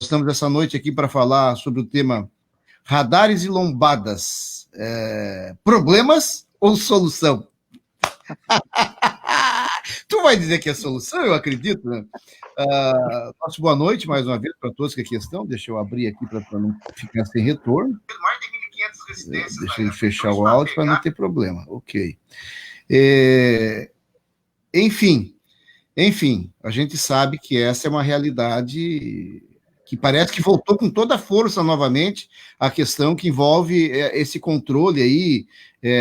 estamos essa noite aqui para falar sobre o tema radares e lombadas. Problemas ou solução? Tu vai dizer que é solução, eu acredito, né? Nosso boa noite mais uma vez para todos que aqui estão. Deixa eu abrir aqui para não ficar sem retorno. Deixa eu fechar o áudio para não ter problema. Ok. Enfim, a gente sabe que essa é uma realidade que parece que voltou com toda a força novamente, a questão que envolve esse controle aí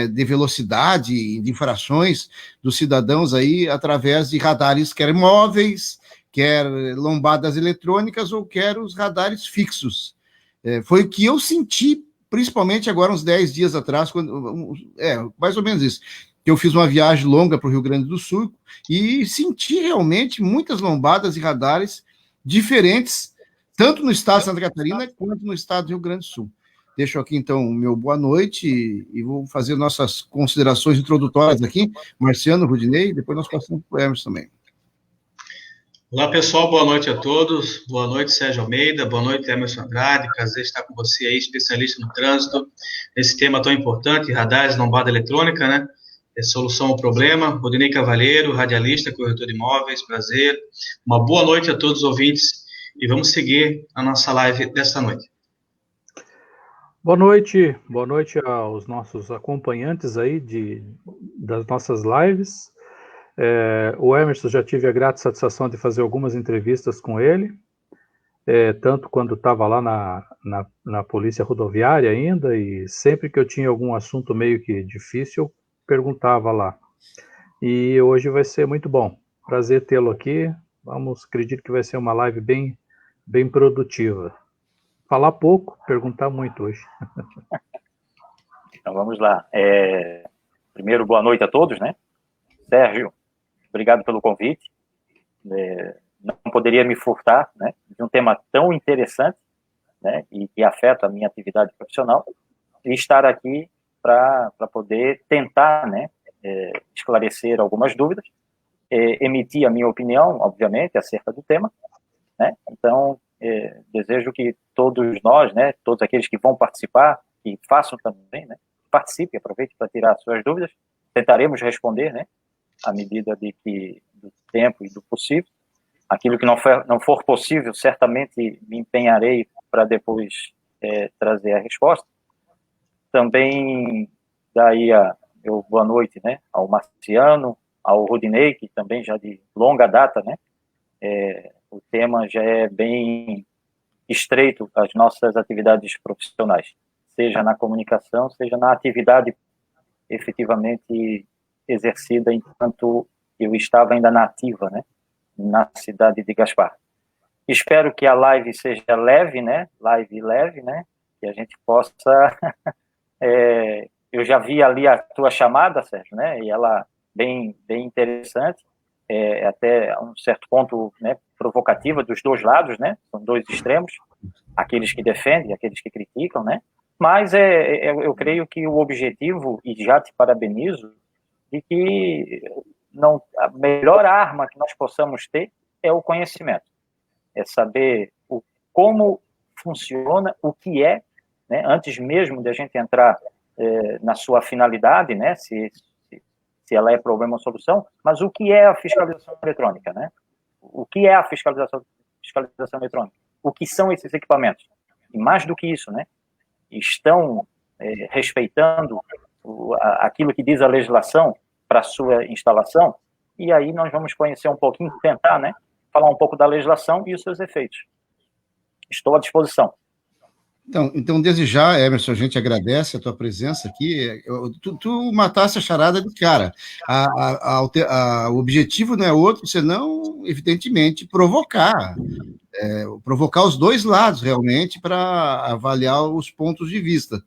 de velocidade, de infrações dos cidadãos aí através de radares, quer móveis, quer lombadas eletrônicas ou quer os radares fixos. Foi o que eu senti, principalmente agora uns 10 dias atrás, mais ou menos isso. Eu fiz uma viagem longa para o Rio Grande do Sul e senti realmente muitas lombadas e radares diferentes, tanto no estado de Santa Catarina quanto no estado do Rio Grande do Sul. Deixo aqui, então, o meu boa noite e vou fazer nossas considerações introdutórias aqui. Marciano, Rudinei, depois nós passamos para o Emerson também. Olá, pessoal, boa noite a todos. Boa noite, Sérgio Almeida. Boa noite, Emerson Andrade. Prazer estar com você aí, especialista no trânsito, nesse tema tão importante, radares, lombada eletrônica, né? Solução ao problema. Rudinei Cavalheiro, radialista, corretor de imóveis, prazer. Uma boa noite a todos os ouvintes e vamos seguir a nossa live desta noite. Boa noite aos nossos acompanhantes aí das nossas lives. O Emerson, já tive a grata satisfação de fazer algumas entrevistas com ele, tanto quando estava lá na Polícia Rodoviária ainda, e sempre que eu tinha algum assunto meio que difícil, eu perguntava lá. E hoje vai ser muito bom. Prazer tê-lo aqui. Acredito que vai ser uma live bem produtiva. Falar pouco, perguntar muito hoje. Então vamos lá. Primeiro, boa noite a todos, né? Sérgio, obrigado pelo convite. Não poderia me furtar, né, de um tema tão interessante, né, e que afeta a minha atividade profissional, e estar aqui para poder tentar, né, esclarecer algumas dúvidas, emitir a minha opinião, obviamente, acerca do tema, né? Então, desejo que todos nós, né, todos aqueles que vão participar, que façam também, né, participem, aproveitem para tirar suas dúvidas, tentaremos responder, né, à medida do tempo e do possível. Aquilo que não for possível, certamente me empenharei para depois trazer a resposta. Também daí boa noite, né, ao Marciano, ao Rudinei, que também já de longa data, né, o tema já é bem estreito às nossas atividades profissionais, seja na comunicação, seja na atividade efetivamente exercida enquanto eu estava ainda na ativa, né, na cidade de Gaspar. Espero que a live seja leve, né, que a gente possa... eu já vi ali a tua chamada, Sérgio, né, e ela bem interessante, até a um certo ponto, né, provocativa dos dois lados, né, são dois extremos, aqueles que defendem, aqueles que criticam, né, mas eu creio que o objetivo, e já te parabenizo, de que a melhor arma que nós possamos ter é o conhecimento, é saber como funciona, o que é, né, antes mesmo de a gente entrar na sua finalidade, né, se ela é problema ou solução, mas o que é a fiscalização eletrônica, né? O que é a fiscalização eletrônica? O que são esses equipamentos? E mais do que isso, né? Estão respeitando aquilo que diz a legislação para a sua instalação? E aí nós vamos conhecer um pouquinho, tentar, né, falar um pouco da legislação e os seus efeitos. Estou à disposição. Então, desde já, Emerson, a gente agradece a tua presença aqui. Tu matasse a charada de cara. O objetivo não é outro, senão, evidentemente, provocar os dois lados, realmente, para avaliar os pontos de vista.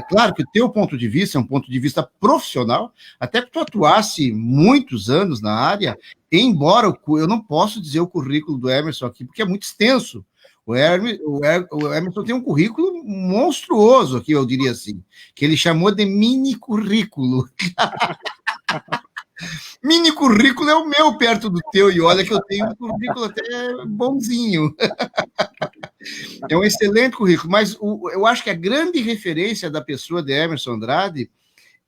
Claro que o teu ponto de vista é um ponto de vista profissional, até que tu atuasse muitos anos na área, embora eu não posso dizer o currículo do Emerson aqui, porque é muito extenso. O Emerson tem um currículo monstruoso aqui, eu diria assim, que ele chamou de mini currículo. Mini currículo é o meu perto do teu, e olha que eu tenho um currículo até bonzinho. É um excelente currículo, mas eu acho que a grande referência da pessoa de Emerson Andrade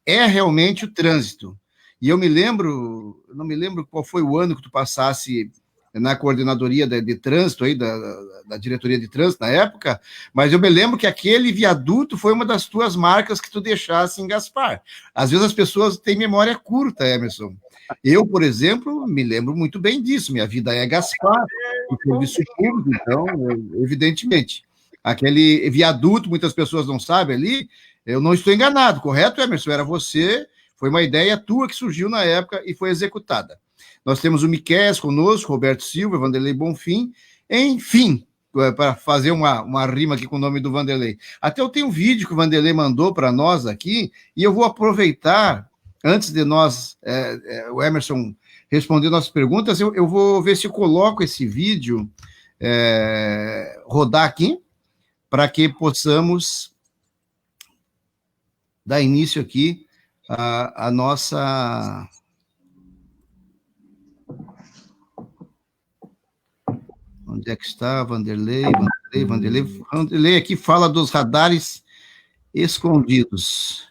é realmente o trânsito. E eu não me lembro qual foi o ano que tu passasse na coordenadoria de trânsito, aí, da diretoria de trânsito na época, mas eu me lembro que aquele viaduto foi uma das tuas marcas que tu deixasse em Gaspar. Às vezes as pessoas têm memória curta, Emerson. Eu, por exemplo, me lembro muito bem disso. Minha vida é Gaspar, o serviço público, então, evidentemente. Aquele viaduto, muitas pessoas não sabem ali, eu não estou enganado, correto, Emerson? Era você, foi uma ideia tua que surgiu na época e foi executada. Nós temos o Miqueias conosco, Roberto Silva, Vanderlei Bonfim, enfim, para fazer uma rima aqui com o nome do Vanderlei. Até eu tenho um vídeo que o Vanderlei mandou para nós aqui, e eu vou aproveitar, antes de nós, o Emerson responder nossas perguntas, eu vou ver se eu coloco esse vídeo rodar aqui, para que possamos dar início aqui a nossa... Onde é que está? Vanderlei aqui fala dos radares escondidos.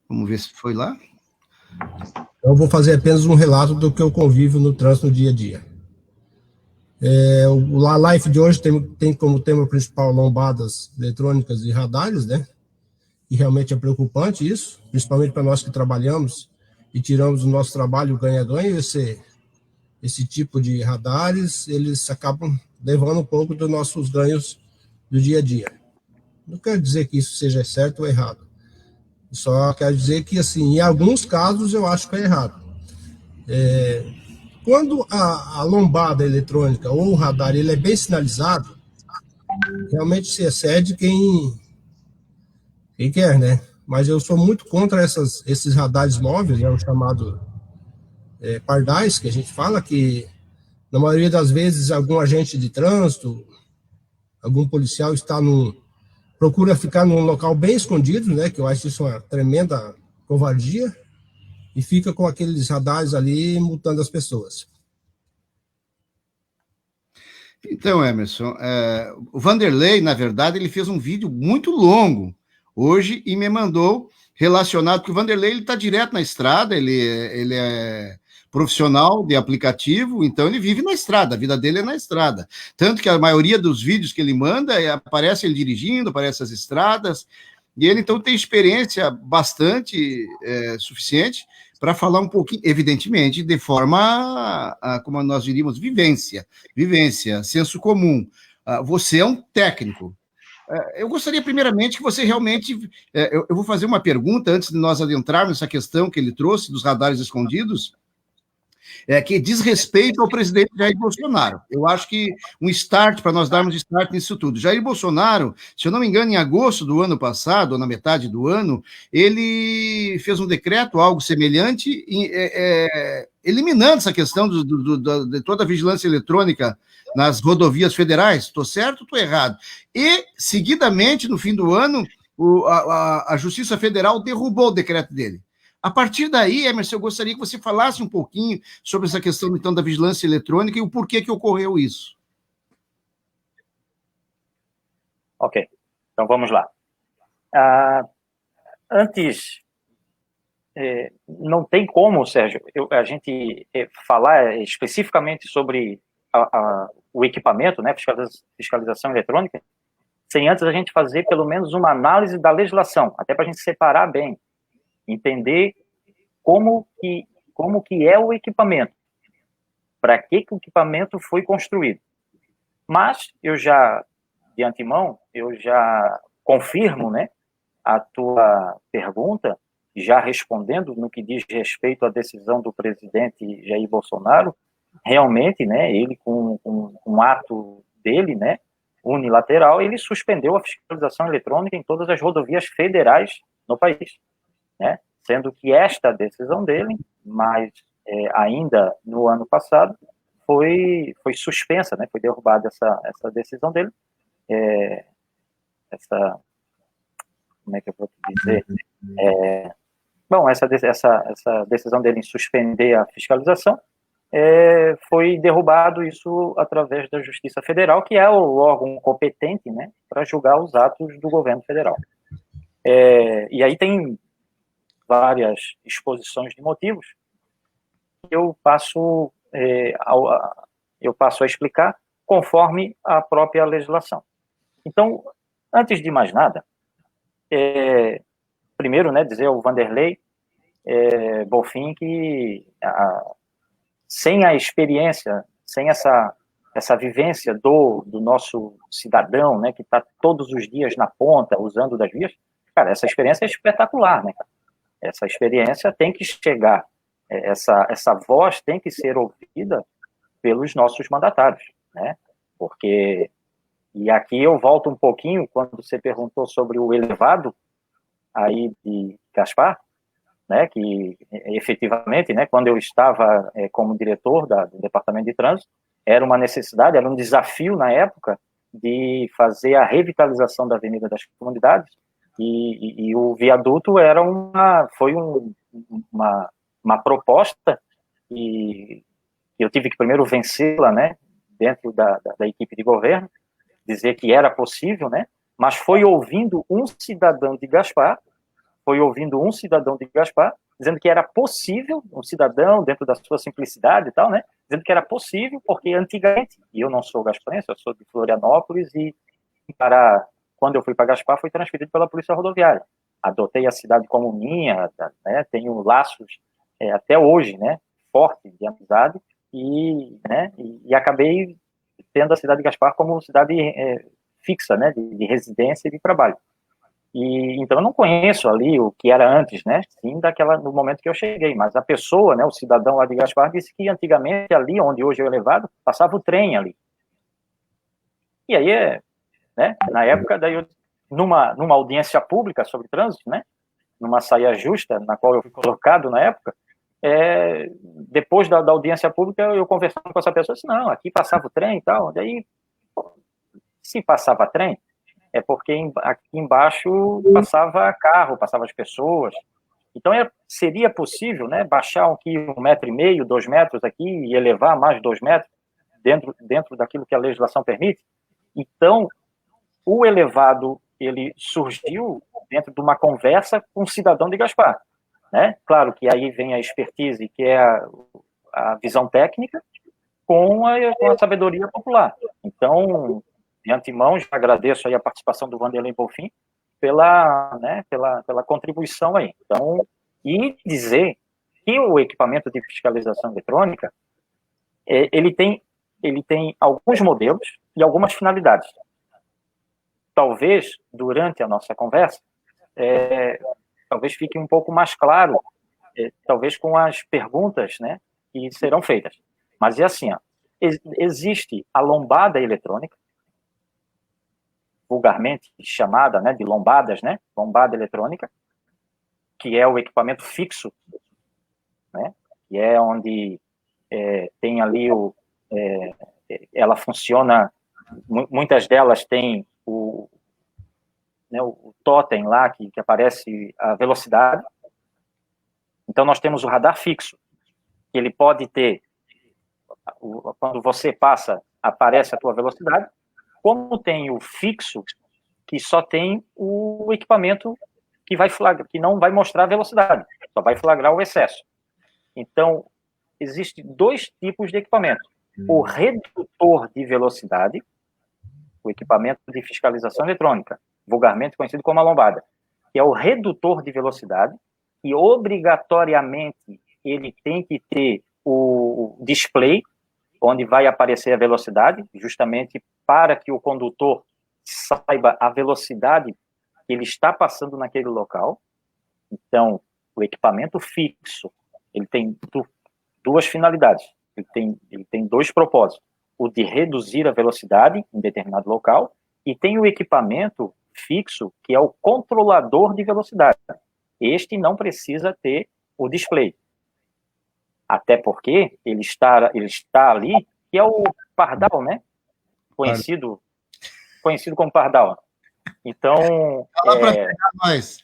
Vamos ver se foi lá. Eu vou fazer apenas um relato do que eu convivo no trânsito no dia a dia. A live de hoje tem como tema principal lombadas eletrônicas e radares, né? E realmente é preocupante isso, principalmente para nós que trabalhamos e tiramos do nosso trabalho ganha-ganha, esse tipo de radares, eles acabam levando um pouco dos nossos ganhos do dia a dia. Não quero dizer que isso seja certo ou errado, só quero dizer que, assim, em alguns casos eu acho que é errado. Quando a lombada eletrônica ou o radar ele é bem sinalizado, realmente se excede quem quer, né? Mas eu sou muito contra esses radares móveis, o chamado pardais, que a gente fala, que na maioria das vezes algum agente de trânsito, algum policial procura ficar num local bem escondido, né? Que eu acho isso uma tremenda covardia, e fica com aqueles radares ali multando as pessoas. Então, Emerson, o Vanderlei, na verdade, ele fez um vídeo muito longo hoje e me mandou relacionado, porque o Vanderlei está direto na estrada, ele é profissional de aplicativo, então ele vive na estrada, a vida dele é na estrada. Tanto que a maioria dos vídeos que ele manda, aparece ele dirigindo, aparece as estradas, e ele então tem experiência bastante suficiente para falar um pouquinho, evidentemente, de forma, como nós diríamos, vivência, senso comum. Você é um técnico. Eu gostaria, primeiramente, que você realmente... Eu vou fazer uma pergunta antes de nós adentrarmos nessa questão que ele trouxe dos radares escondidos, que diz respeito ao presidente Jair Bolsonaro. Eu acho que um start, para nós darmos start nisso tudo. Jair Bolsonaro, se eu não me engano, em agosto do ano passado, ou na metade do ano, ele fez um decreto, algo semelhante, eliminando essa questão de toda a vigilância eletrônica nas rodovias federais. Estou certo ou estou errado? E, seguidamente, no fim do ano, a Justiça Federal derrubou o decreto dele. A partir daí, Emerson, eu gostaria que você falasse um pouquinho sobre essa questão, então, da vigilância eletrônica e o porquê que ocorreu isso. Ok, então vamos lá. Antes, não tem como, Sérgio, a gente falar especificamente sobre o equipamento, né, fiscalização eletrônica, sem antes a gente fazer pelo menos uma análise da legislação, até para a gente separar bem, entender como que é o equipamento, para que o equipamento foi construído. Mas eu já, de antemão, eu já confirmo, né, a tua pergunta, já respondendo no que diz respeito à decisão do presidente Jair Bolsonaro, realmente, né, ele com um ato dele, né, unilateral, ele suspendeu a fiscalização eletrônica em todas as rodovias federais no país, né? Sendo que esta decisão dele, mas ainda no ano passado, foi suspensa, né? Foi derrubada essa decisão dele, como é que eu vou dizer? Bom, essa decisão dele em suspender a fiscalização, foi derrubado isso através da Justiça Federal, que é o órgão competente, né, para julgar os atos do governo federal. E aí tem várias exposições de motivos que eu passo a explicar conforme a própria legislação. Então, antes de mais nada, primeiro, né, dizer ao Vanderlei Bonfim que sem a experiência, sem essa vivência do nosso cidadão, né, que está todos os dias na ponta, usando das vias, cara, essa experiência é espetacular, né? Essa experiência tem que chegar, essa voz tem que ser ouvida pelos nossos mandatários, né? Porque, e aqui eu volto um pouquinho, quando você perguntou sobre o elevado aí de Gaspar, né, que efetivamente, né, quando eu estava como diretor do Departamento de Trânsito, era uma necessidade, era um desafio na época de fazer a revitalização da Avenida das Comunidades, e o viaduto foi uma proposta e eu tive que primeiro vencê-la, né, dentro da equipe de governo, dizer que era possível, né, mas foi ouvindo um cidadão de Gaspar dizendo que era possível, um cidadão, dentro da sua simplicidade e tal, né, dizendo que era possível, porque antigamente, e eu não sou gasparense, eu sou de Florianópolis, e quando eu fui para Gaspar, fui transferido pela Polícia Rodoviária. Adotei a cidade como minha, né, tenho laços até hoje, né, fortes de amizade, e acabei tendo a cidade de Gaspar como cidade fixa, né, de residência e de trabalho. E então eu não conheço ali o que era antes, né? Sim, no momento que eu cheguei, mas a pessoa, né, o cidadão lá de Gaspar, disse que antigamente ali onde hoje é o elevado, passava o trem ali. E aí, né, na época, daí eu, numa audiência pública sobre trânsito, né, numa saia justa, na qual eu fui colocado na época, depois da audiência pública, eu conversando com essa pessoa, disse, não, aqui passava o trem e tal, daí, se passava trem, é porque aqui embaixo passava carro, passava as pessoas. Então, seria possível, né, baixar aqui 1,5 metro, 2 metros aqui e elevar mais 2 metros dentro daquilo que a legislação permite? Então, o elevado, ele surgiu dentro de uma conversa com um cidadão de Gaspar, né? Claro que aí vem a expertise, que é a visão técnica, com a sabedoria popular. Então, de antemão, já agradeço aí a participação do Vanderlei Bonfim pela contribuição aí. Então, e dizer que o equipamento de fiscalização eletrônica, ele tem alguns modelos e algumas finalidades. Talvez, durante a nossa conversa, talvez fique um pouco mais claro, talvez com as perguntas, né, que serão feitas. Mas é assim, ó, existe a lombada eletrônica, vulgarmente chamada, né, de lombadas, né, lombada eletrônica, que é o equipamento fixo, né, que é onde tem ali ela funciona, muitas delas têm o totem lá, que aparece a velocidade. Então, nós temos o radar fixo, que ele pode ter, quando você passa, aparece a tua velocidade, como tem o fixo, que só tem o equipamento que que não vai mostrar a velocidade, só vai flagrar o excesso. Então, existem 2 tipos de equipamento. O redutor de velocidade, o equipamento de fiscalização eletrônica, vulgarmente conhecido como a lombada, que é o redutor de velocidade, e obrigatoriamente ele tem que ter o display, onde vai aparecer a velocidade, justamente para que o condutor saiba a velocidade que ele está passando naquele local. Então, o equipamento fixo, ele tem 2 finalidades, ele tem 2 propósitos, o de reduzir a velocidade em determinado local, e tem o equipamento fixo, que é o controlador de velocidade. Este não precisa ter o display, até porque ele está ali, que é o pardal, né? Conhecido como pardal. Então, fala para pegar nós.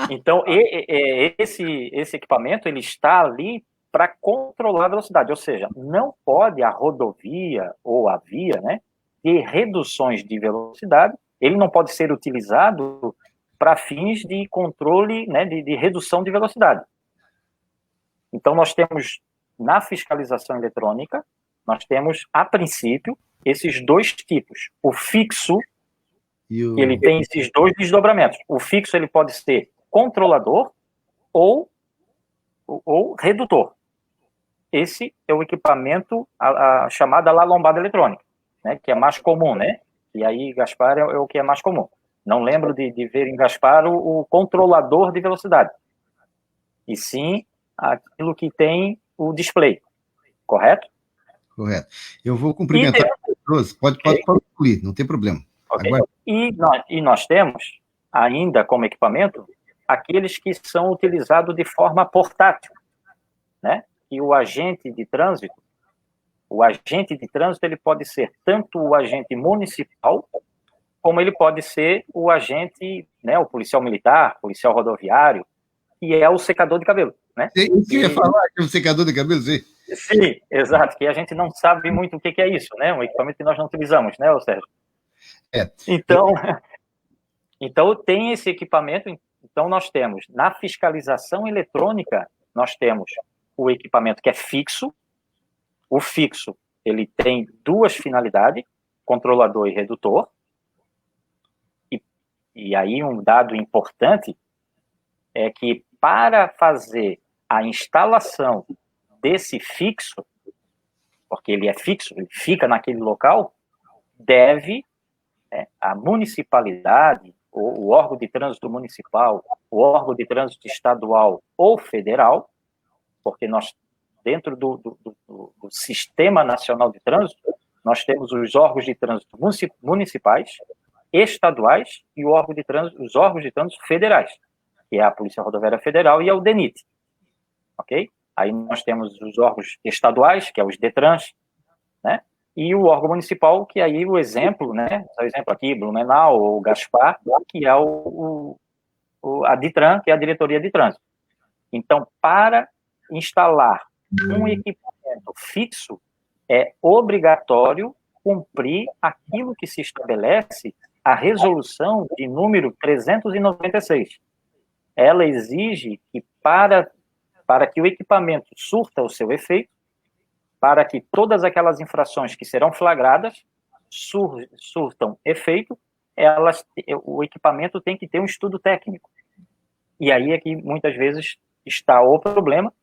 Então, esse equipamento, ele está ali para controlar a velocidade, ou seja, não pode a rodovia ou a via, né, ter reduções de velocidade, ele não pode ser utilizado para fins de controle, né, de redução de velocidade. Então, nós temos, na fiscalização eletrônica, nós temos, a princípio, esses dois tipos. O fixo, ele tem esses dois desdobramentos. O fixo, ele pode ser controlador ou redutor. Esse é o equipamento, a chamada lombada eletrônica, né, que é mais comum, né? E aí, Gaspar, é o que é mais comum. Não lembro de ver em Gaspar o controlador de velocidade. E sim, aquilo que tem o display. Correto? Correto. Eu vou cumprimentar as pessoas. Pode concluir, não tem problema. Okay. E nós temos, ainda como equipamento, aqueles que são utilizados de forma portátil, né? E o agente de trânsito, ele pode ser tanto o agente municipal, como ele pode ser o agente, né, o policial militar, policial rodoviário, que é o secador de cabelo, né? Você ia falar que é o secador de cabelo, sim? Sim, exato, que a gente não sabe muito o que é isso, né? Um equipamento que nós não utilizamos, né, Sérgio? Então tem esse equipamento. Então nós temos, na fiscalização eletrônica, nós temos o equipamento que é fixo. O fixo, ele tem duas finalidades, controlador e redutor. E aí um dado importante é que para fazer a instalação desse fixo, porque ele é fixo, ele fica naquele local, deve a municipalidade, o órgão de trânsito municipal, o órgão de trânsito estadual ou federal, porque nós, dentro do Sistema Nacional de Trânsito, nós temos os órgãos de trânsito municipais, estaduais e os órgãos de trânsito federais, que é a Polícia Rodoviária Federal e é o DENIT, ok? Aí nós temos os órgãos estaduais, que é os DETRANS, né? E o órgão municipal, que aí o exemplo, né? O exemplo aqui, Blumenau ou Gaspar, que é a DITRAN, que é a Diretoria de Trânsito. Então, para instalar um equipamento fixo, é obrigatório cumprir aquilo que se estabelece a resolução de número 396. Ela exige que para que o equipamento surta o seu efeito, para que todas aquelas infrações que serão flagradas surtam efeito, o equipamento tem que ter um estudo técnico. E aí é que muitas vezes está o problema.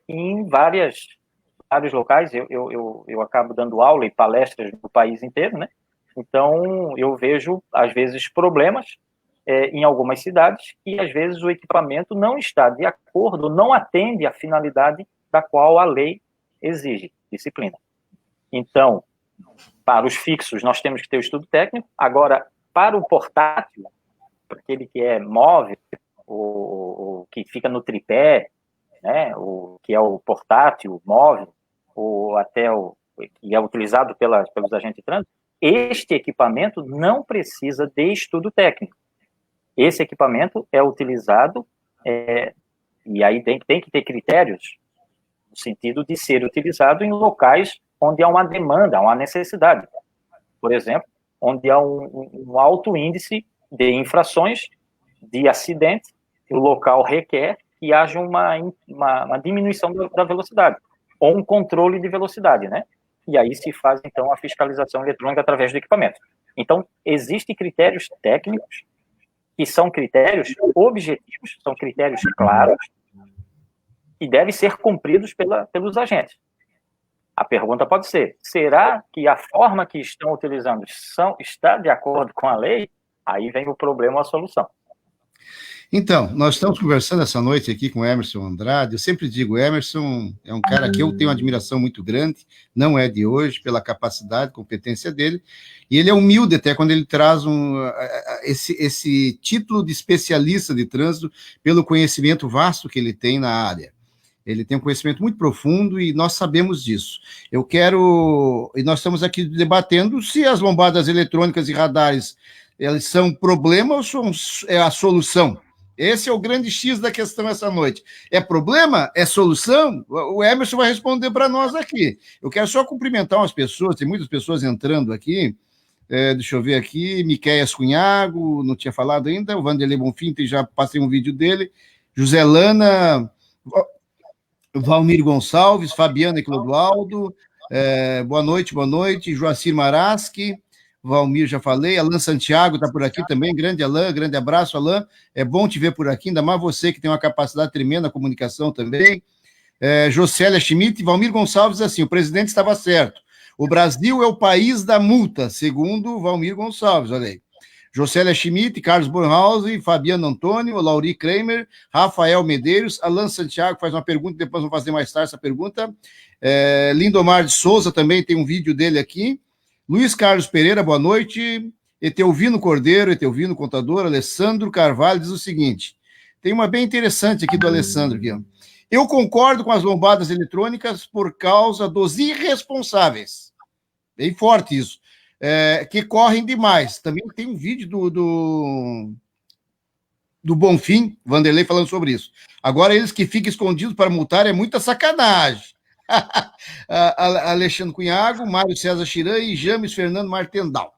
Em vários locais, eu acabo dando aula e palestras no país inteiro, né? Então, eu vejo, às vezes, problemas em algumas cidades e, às vezes, o equipamento não está de acordo, não atende à finalidade da qual a lei exige, disciplina. Então, para os fixos, nós temos que ter o estudo técnico. Agora, para o portátil, para aquele que é móvel, o que fica no tripé, né, o que é o portátil, móvel, ou até o que é utilizado pelos agentes de trânsito, este equipamento não precisa de estudo técnico. Esse equipamento é utilizado, e aí tem que ter critérios, no sentido de ser utilizado em locais onde há uma demanda, há uma necessidade. Por exemplo, onde há um alto índice de infrações, de acidentes, o local requer que haja uma diminuição da velocidade, ou um controle de velocidade, né? E aí se faz, então, a fiscalização eletrônica através do equipamento. Então, existem critérios técnicos, que são critérios objetivos, são critérios claros, e devem ser cumpridos pelos agentes. A pergunta pode ser, será que a forma que estão utilizando está de acordo com a lei? Aí vem o problema ou a solução. Então, nós estamos conversando essa noite aqui com o Emerson Andrade. Eu sempre digo, o Emerson é um cara que eu tenho uma admiração muito grande, não é de hoje, pela capacidade, competência dele, e ele é humilde até quando ele traz esse título de especialista de trânsito pelo conhecimento vasto que ele tem na área. Ele tem um conhecimento muito profundo e nós sabemos disso. E nós estamos aqui debatendo se as lombadas eletrônicas e radares Eles são problema ou é a solução? Esse é o grande X da questão essa noite. É problema? É solução? O Emerson vai responder para nós aqui. Eu quero só cumprimentar umas pessoas, tem muitas pessoas entrando aqui. Deixa eu ver aqui, Miqueias Cunhago, não tinha falado ainda, o Vanderlei Bonfim, já passei um vídeo dele, José Lana, Valmir Gonçalves, Fabiana e Clodoaldo, boa noite, Joacir Maraski, Valmir, já falei, Alan Santiago está por aqui também, grande Alan, grande abraço, Alan, é bom te ver por aqui, ainda mais você que tem uma capacidade tremenda na comunicação também, Jocélia Schmidt, Valmir Gonçalves, assim, o presidente estava certo, o Brasil é o país da multa, segundo Valmir Gonçalves, olha aí. Jocélia Schmidt, Carlos Bornhausen, Fabiano Antônio, Lauri Kramer, Rafael Medeiros, Alan Santiago faz uma pergunta, depois vamos fazer mais tarde essa pergunta. Lindomar de Souza também tem um vídeo dele aqui. Luiz Carlos Pereira, boa noite. Etelvino Cordeiro, Etelvino Contador, Alessandro Carvalho diz o seguinte, tem uma bem interessante aqui do Alessandro. Aqui, ó. Eu concordo com as lombadas eletrônicas por causa dos irresponsáveis. Bem forte isso. Que correm demais. Também tem um vídeo do Bonfim, Vanderlei, falando sobre isso. Agora, eles que ficam escondidos para multar é muita sacanagem. Alexandre Cunhago, Mário César Chiran e James Fernando Martendal.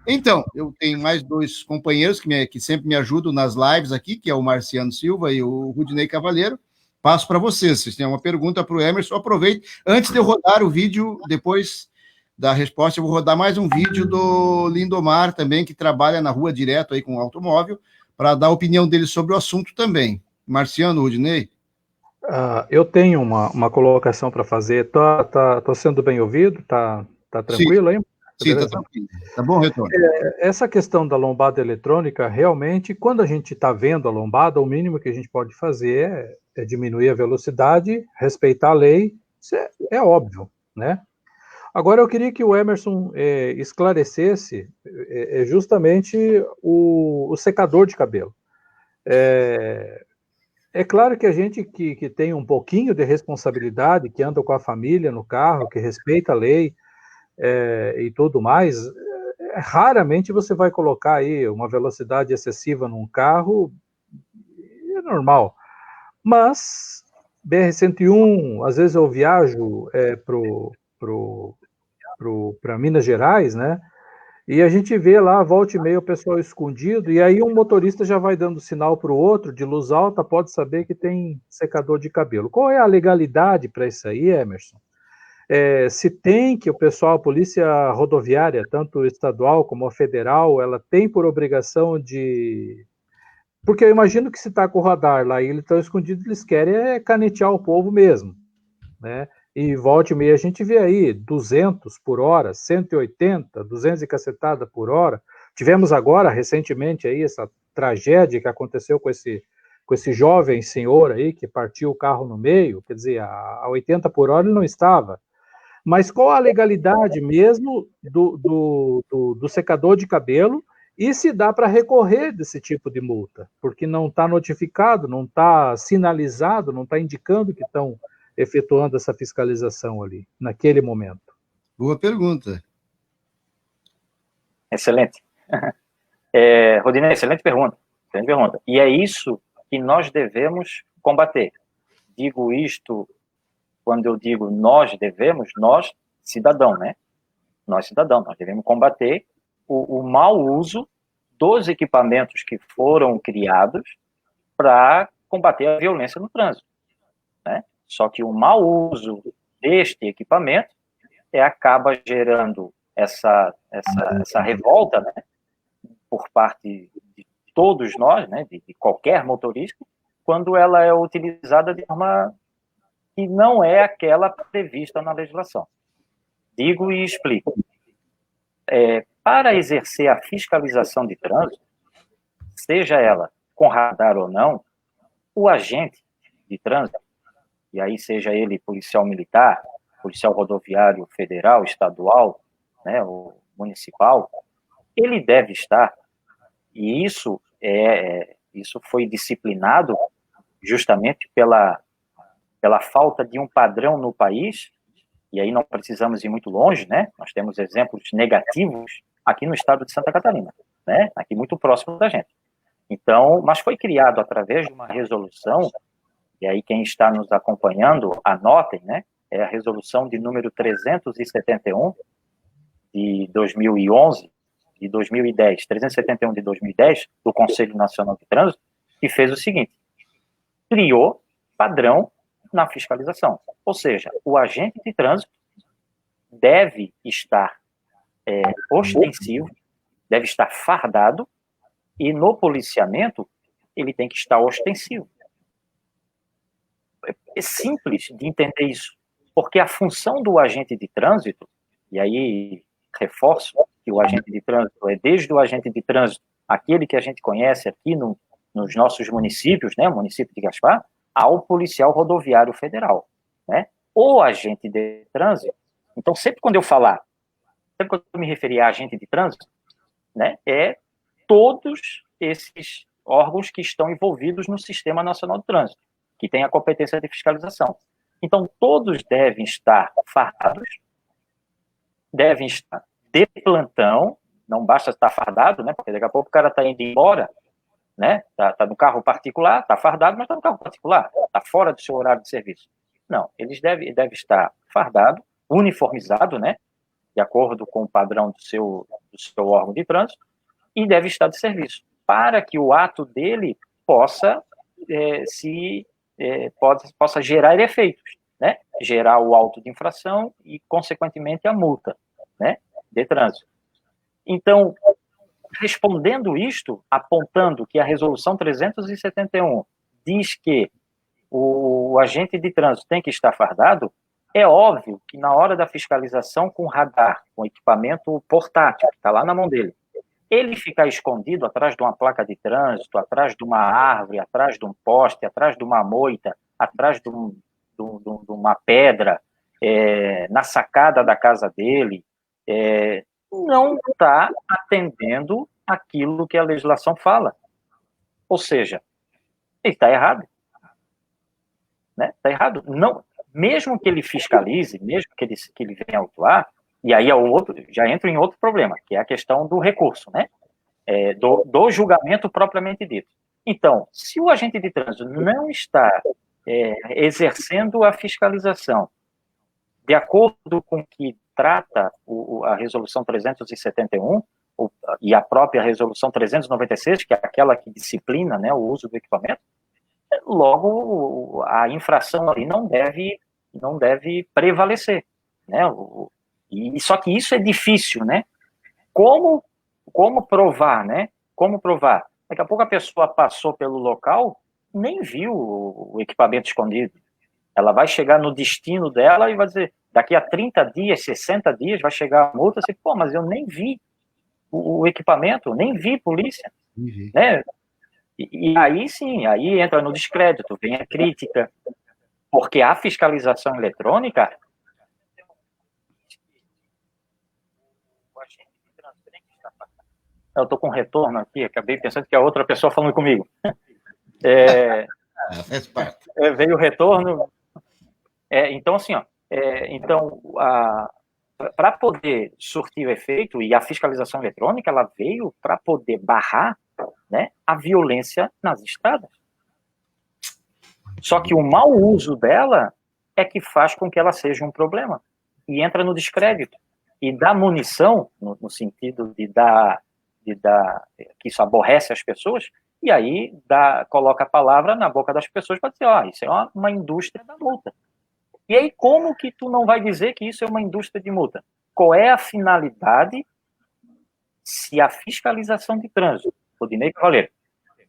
Então, eu tenho mais dois companheiros que sempre me ajudam nas lives aqui, que é o Marciano Silva e o Rudinei Cavaleiro. Passo para vocês. Se vocês têm uma pergunta para o Emerson, aproveite. Antes de eu rodar o vídeo, depois da resposta, eu vou rodar mais um vídeo do Lindomar também, que trabalha na rua direto aí com o automóvel, para dar a opinião dele sobre o assunto também. Marciano, Rudinei? Eu tenho uma colocação para fazer. Tô sendo bem ouvido? Tá tranquilo aí? Sim, está tranquilo. Tá bom, retorno. Essa questão da lombada eletrônica, realmente, quando a gente está vendo a lombada, o mínimo que a gente pode fazer é diminuir a velocidade, respeitar a lei, isso é óbvio, né? Agora, eu queria que o Emerson esclarecesse justamente o secador de cabelo. É claro que a gente que tem um pouquinho de responsabilidade, que anda com a família no carro, que respeita a lei e tudo mais, raramente você vai colocar aí uma velocidade excessiva num carro, é normal. Mas, BR-101, às vezes eu viajo para Minas Gerais, né? E a gente vê lá, volta e meia, o pessoal escondido, e aí um motorista já vai dando sinal para o outro, de luz alta, pode saber que tem secador de cabelo. Qual é a legalidade para isso aí, Emerson? Se tem que o pessoal, a polícia rodoviária, tanto estadual como a federal, ela tem por obrigação de... Porque eu imagino que se está com o radar lá e eles estão escondidos, eles querem canetear o povo mesmo, né? E volta e meia a gente vê aí 200 por hora, 180, 200 e cacetada por hora. Tivemos agora, recentemente, aí essa tragédia que aconteceu com esse jovem senhor aí que partiu o carro no meio, quer dizer, a 80 por hora ele não estava. Mas qual a legalidade mesmo do secador de cabelo e se dá para recorrer desse tipo de multa? Porque não está notificado, não está sinalizado, não está indicando que estão efetuando essa fiscalização ali, naquele momento. Boa pergunta. Excelente. Rodinei, excelente pergunta. E é isso que nós devemos combater. Digo isto, quando eu digo nós devemos, nós, cidadão, né? Nós, cidadão, nós devemos combater o mau uso dos equipamentos que foram criados para combater a violência no trânsito, né? Só que o mau uso deste equipamento acaba gerando essa revolta, né, por parte de todos nós, né, de qualquer motorista, quando ela é utilizada de forma que não é aquela prevista na legislação. Digo e explico. Para exercer a fiscalização de trânsito, seja ela com radar ou não, o agente de trânsito, e aí seja ele policial militar, policial rodoviário federal, estadual, né, ou municipal, ele deve estar, e isso foi disciplinado justamente pela falta de um padrão no país, e aí não precisamos ir muito longe, né? Nós temos exemplos negativos aqui no estado de Santa Catarina. né? Aqui muito próximo da gente. Então, mas foi criado através de uma resolução, e aí quem está nos acompanhando, anotem, né? É a resolução de número 371 de 2011, de 2010, 371 de 2010, do Conselho Nacional de Trânsito, que fez o seguinte: criou padrão na fiscalização. Ou seja, o agente de trânsito deve estar ostensivo, deve estar fardado, e no policiamento ele tem que estar ostensivo. É simples de entender isso, porque a função do agente de trânsito, e aí reforço que o agente de trânsito é desde o agente de trânsito, aquele que a gente conhece aqui nos nossos municípios, né, o município de Gaspar, ao policial rodoviário federal, né? O agente de trânsito, então sempre quando eu me referir a agente de trânsito, né, é todos esses órgãos que estão envolvidos no Sistema Nacional de Trânsito, que tem a competência de fiscalização. Então, todos devem estar fardados, devem estar de plantão, não basta estar fardado, né, porque daqui a pouco o cara está indo embora, né, tá no carro particular, está fardado, mas está no carro particular, está fora do seu horário de serviço. Não, eles devem estar fardado, uniformizado, né, de acordo com o padrão do seu órgão de trânsito, e deve estar de serviço, para que o ato dele possa possa gerar efeitos, né? Gerar o auto de infração e, consequentemente, a multa, né, de trânsito. Então, respondendo isto, apontando que a resolução 371 diz que o agente de trânsito tem que estar fardado, é óbvio que na hora da fiscalização com radar, com equipamento portátil, que está lá na mão dele, ele ficar escondido atrás de uma placa de trânsito, atrás de uma árvore, atrás de um poste, atrás de uma moita, atrás de uma pedra, na sacada da casa dele, não está atendendo aquilo que a legislação fala. Ou seja, ele está errado. Né? Está errado. Não, mesmo que ele fiscalize, mesmo que ele venha autuar, e aí já entra em outro problema, que é a questão do recurso, né? Do julgamento propriamente dito. Então, se o agente de trânsito não está exercendo a fiscalização de acordo com o que trata a resolução 371 e a própria resolução 396, que é aquela que disciplina, né, o uso do equipamento, logo a infração ali não deve prevalecer, né? Só que isso é difícil, né? Como provar, né? Como provar? Daqui a pouco a pessoa passou pelo local, nem viu o equipamento escondido. Ela vai chegar no destino dela e vai dizer, daqui a 30 dias, 60 dias, vai chegar a multa, assim, pô, mas eu nem vi o equipamento, nem vi polícia. Né? E aí sim, aí entra no descrédito, vem a crítica, porque a fiscalização eletrônica, eu estou com retorno aqui, acabei pensando que é outra pessoa falando comigo. Faz parte. Veio o retorno. Então, assim, para poder surtir o efeito, e a fiscalização eletrônica, ela veio para poder barrar, né, a violência nas estradas. Só que o mau uso dela é que faz com que ela seja um problema. E entra no descrédito. E dá munição, no sentido de dar que isso aborrece as pessoas, e aí coloca a palavra na boca das pessoas para dizer, isso é uma indústria da multa. E aí como que tu não vai dizer que isso é uma indústria de multa? Qual é a finalidade se a fiscalização de trânsito, Rodinei Cavaleiro,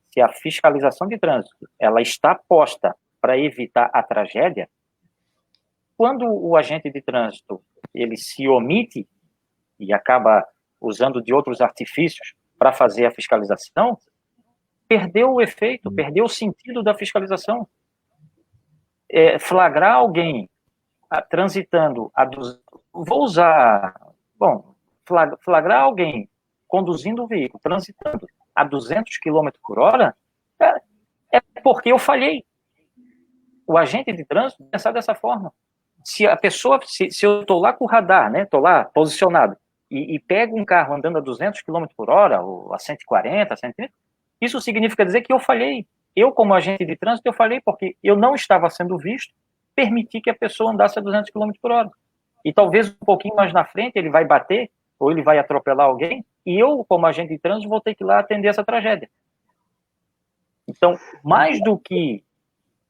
se a fiscalização de trânsito ela está posta para evitar a tragédia, quando o agente de trânsito ele se omite e acaba usando de outros artifícios para fazer a fiscalização, perdeu o efeito, perdeu o sentido da fiscalização. Flagrar alguém transitando flagrar alguém conduzindo o veículo, transitando a 200 km por hora, é porque eu falhei. O agente de trânsito pensar dessa forma. Se a pessoa, se eu estou lá com o radar, né, estou lá posicionado, e pego um carro andando a 200 km por hora, ou a 140, 130, isso significa dizer que eu falhei. Eu, como agente de trânsito, eu falhei porque eu não estava sendo visto, permiti que a pessoa andasse a 200 km por hora. E talvez um pouquinho mais na frente ele vai bater, ou ele vai atropelar alguém, e eu, como agente de trânsito, vou ter que ir lá atender essa tragédia. Então, mais do que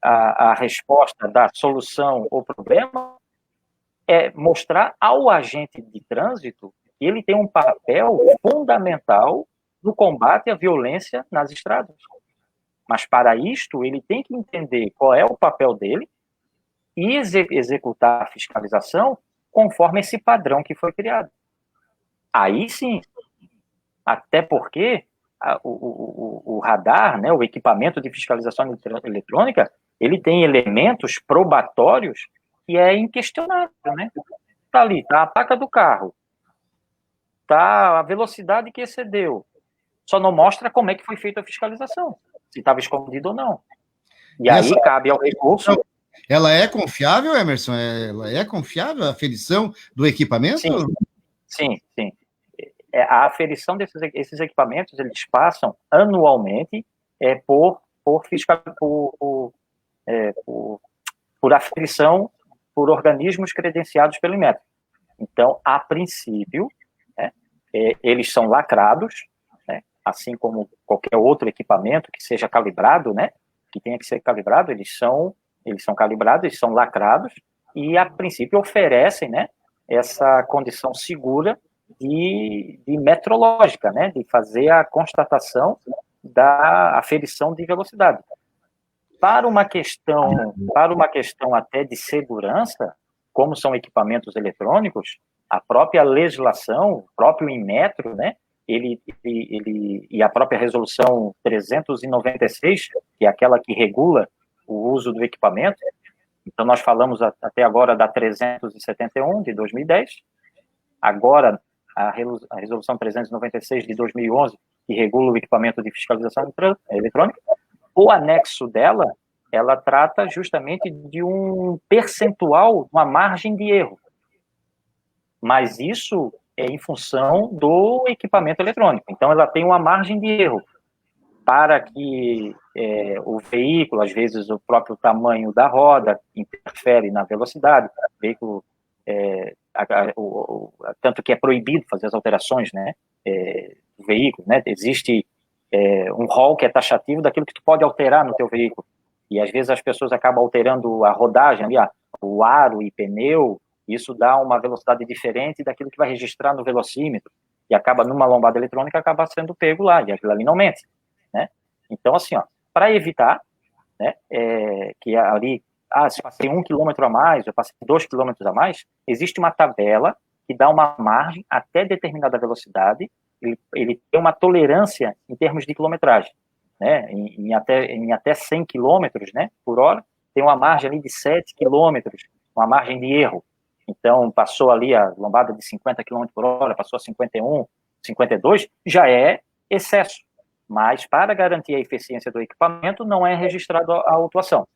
a resposta da solução ou problema, é mostrar ao agente de trânsito que ele tem um papel fundamental no combate à violência nas estradas. Mas, para isto, ele tem que entender qual é o papel dele e executar a fiscalização conforme esse padrão que foi criado. Aí sim, até porque o radar, né, o equipamento de fiscalização eletrônica, ele tem elementos probatórios que é inquestionável, né? Tá ali, tá a placa do carro, tá a velocidade que excedeu, só não mostra como é que foi feita a fiscalização, se estava escondido ou não. E aí cabe ao recurso... Ela é confiável, Emerson? Ela é confiável, a aferição do equipamento? Sim. A aferição desses equipamentos, eles passam anualmente por aferição por organismos credenciados pelo Inmetro. Então, a princípio, né, eles são lacrados, né, assim como qualquer outro equipamento que seja calibrado, né, que tenha que ser calibrado, eles são calibrados, eles são lacrados, e, a princípio, oferecem, né, essa condição segura de metrológica, né, de fazer a constatação da aferição de velocidade. Para uma questão até de segurança, como são equipamentos eletrônicos, a própria legislação, o próprio Inmetro, né, e a própria resolução 396, que é aquela que regula o uso do equipamento. Então, nós falamos até agora da 371, de 2010, agora a resolução 396, de 2011, que regula o equipamento de fiscalização eletrônica. O anexo dela, ela trata justamente de um percentual, uma margem de erro. Mas isso é em função do equipamento eletrônico. Então, ela tem uma margem de erro para que o veículo, às vezes o próprio tamanho da roda, interfere na velocidade. O veículo, tanto que é proibido fazer as alterações, né, do veículo, né? Existe um rol que é taxativo daquilo que tu pode alterar no teu veículo. E às vezes as pessoas acabam alterando a rodagem, ali, o aro e pneu, isso dá uma velocidade diferente daquilo que vai registrar no velocímetro, e acaba numa lombada eletrônica, acaba sendo pego lá, e aquilo ali não mente, né? Então, assim, para evitar, né, que ali, se eu passei 1 km a mais, eu passei 2 km a mais, existe uma tabela que dá uma margem até determinada velocidade, ele tem uma tolerância em termos de quilometragem, né, em até 100 km, né, por hora, tem uma margem ali de 7 km, uma margem de erro. Então, passou ali a lombada de 50 km por hora, passou a 51, 52, já é excesso. Mas, para garantir a eficiência do equipamento, não é registrado a autuação.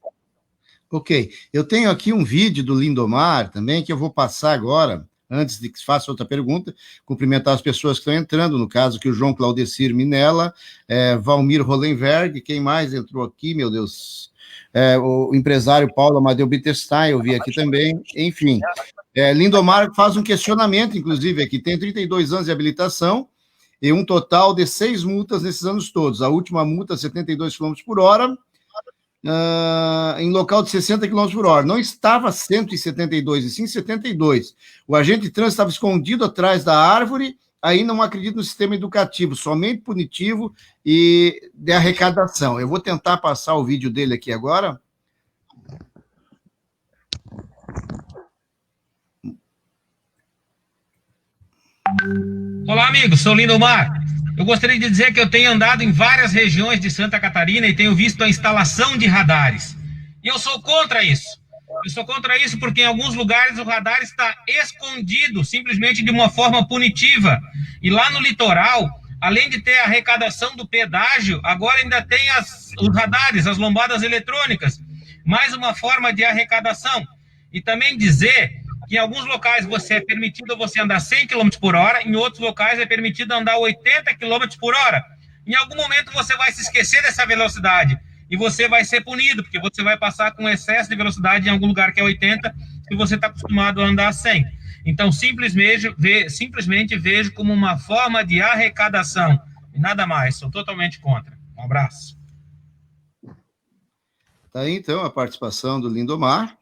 Ok. Eu tenho aqui um vídeo do Lindomar também, que eu vou passar agora, antes de que faça outra pergunta, cumprimentar as pessoas que estão entrando, no caso que o João Claudecir Minella, Valmir Rolenberg, quem mais entrou aqui, meu Deus? O empresário Paulo Amadeu Bittenstein, eu vi aqui também, enfim. Lindomar faz um questionamento, inclusive, aqui, tem 32 anos de habilitação, e um total de 6 multas nesses anos todos. A última multa, 72 km por hora, em local de 60 km por hora. Não estava 172, e sim 72. O agente de trânsito estava escondido atrás da árvore, aí não acredito no sistema educativo, somente punitivo e de arrecadação. Eu vou tentar passar o vídeo dele aqui agora. Olá, amigos, sou Lindomar. Eu gostaria de dizer que eu tenho andado em várias regiões de Santa Catarina e tenho visto a instalação de radares. E eu sou contra isso. Eu sou contra isso porque em alguns lugares o radar está escondido, simplesmente de uma forma punitiva. E lá no litoral, além de ter a arrecadação do pedágio, agora ainda tem os radares, as lombadas eletrônicas. Mais uma forma de arrecadação. E também dizer que em alguns locais você é permitido você andar 100 km por hora, em outros locais é permitido andar 80 km por hora. Em algum momento você vai se esquecer dessa velocidade e você vai ser punido, porque você vai passar com excesso de velocidade em algum lugar que é 80, se você está acostumado a andar 100. Então, simplesmente vejo como uma forma de arrecadação, e nada mais, sou totalmente contra. Um abraço. Tá aí, então, a participação do Lindomar,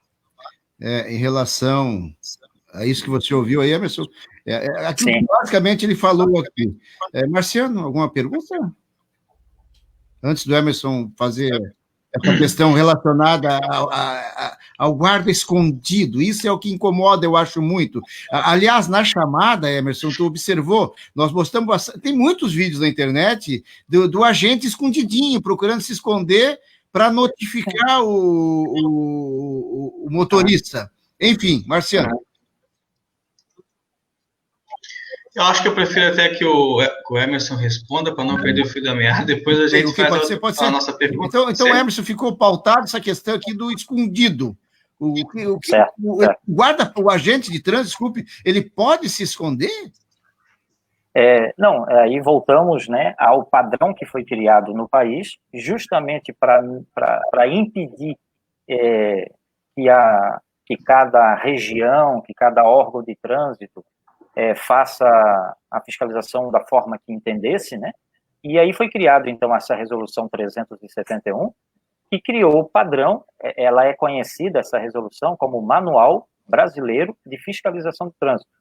em relação a isso que você ouviu aí, Emerson. Aquilo que basicamente ele falou aqui. Marciano, alguma pergunta? Antes do Emerson fazer essa questão relacionada ao guarda escondido, isso é o que incomoda, eu acho, muito. Aliás, na chamada, Emerson, tu observou, nós mostramos bastante, tem muitos vídeos na internet do agente escondidinho, procurando se esconder para notificar o motorista. Enfim, Marciano. Eu acho que eu prefiro até que o Emerson responda para não perder o fio da meada. Depois a gente faz a nossa pergunta. Então Emerson, ficou pautado essa questão aqui do escondido. O agente de trânsito, desculpe, ele pode se esconder? Não, aí voltamos, né, ao padrão que foi criado no país, justamente para impedir que cada região, que cada órgão de trânsito faça a fiscalização da forma que entendesse, né? E aí foi criado, então, essa resolução 371, que criou o padrão, ela é conhecida, essa resolução, como Manual Brasileiro de Fiscalização do Trânsito.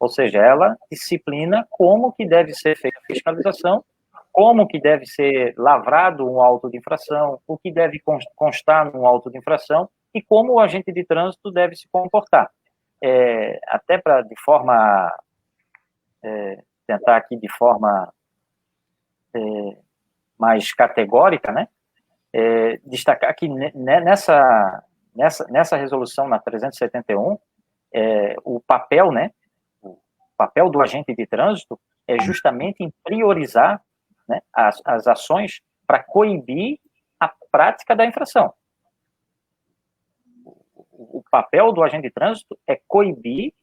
Ou seja, ela disciplina como que deve ser feita a fiscalização, como que deve ser lavrado um auto de infração, o que deve constar num auto de infração e como o agente de trânsito deve se comportar. Até para, de forma, tentar aqui de forma mais categórica, né, destacar que nessa resolução, na 371, o papel, né, o papel do agente de trânsito é justamente em priorizar, né, as ações para coibir a prática da infração. O papel do agente de trânsito é coibir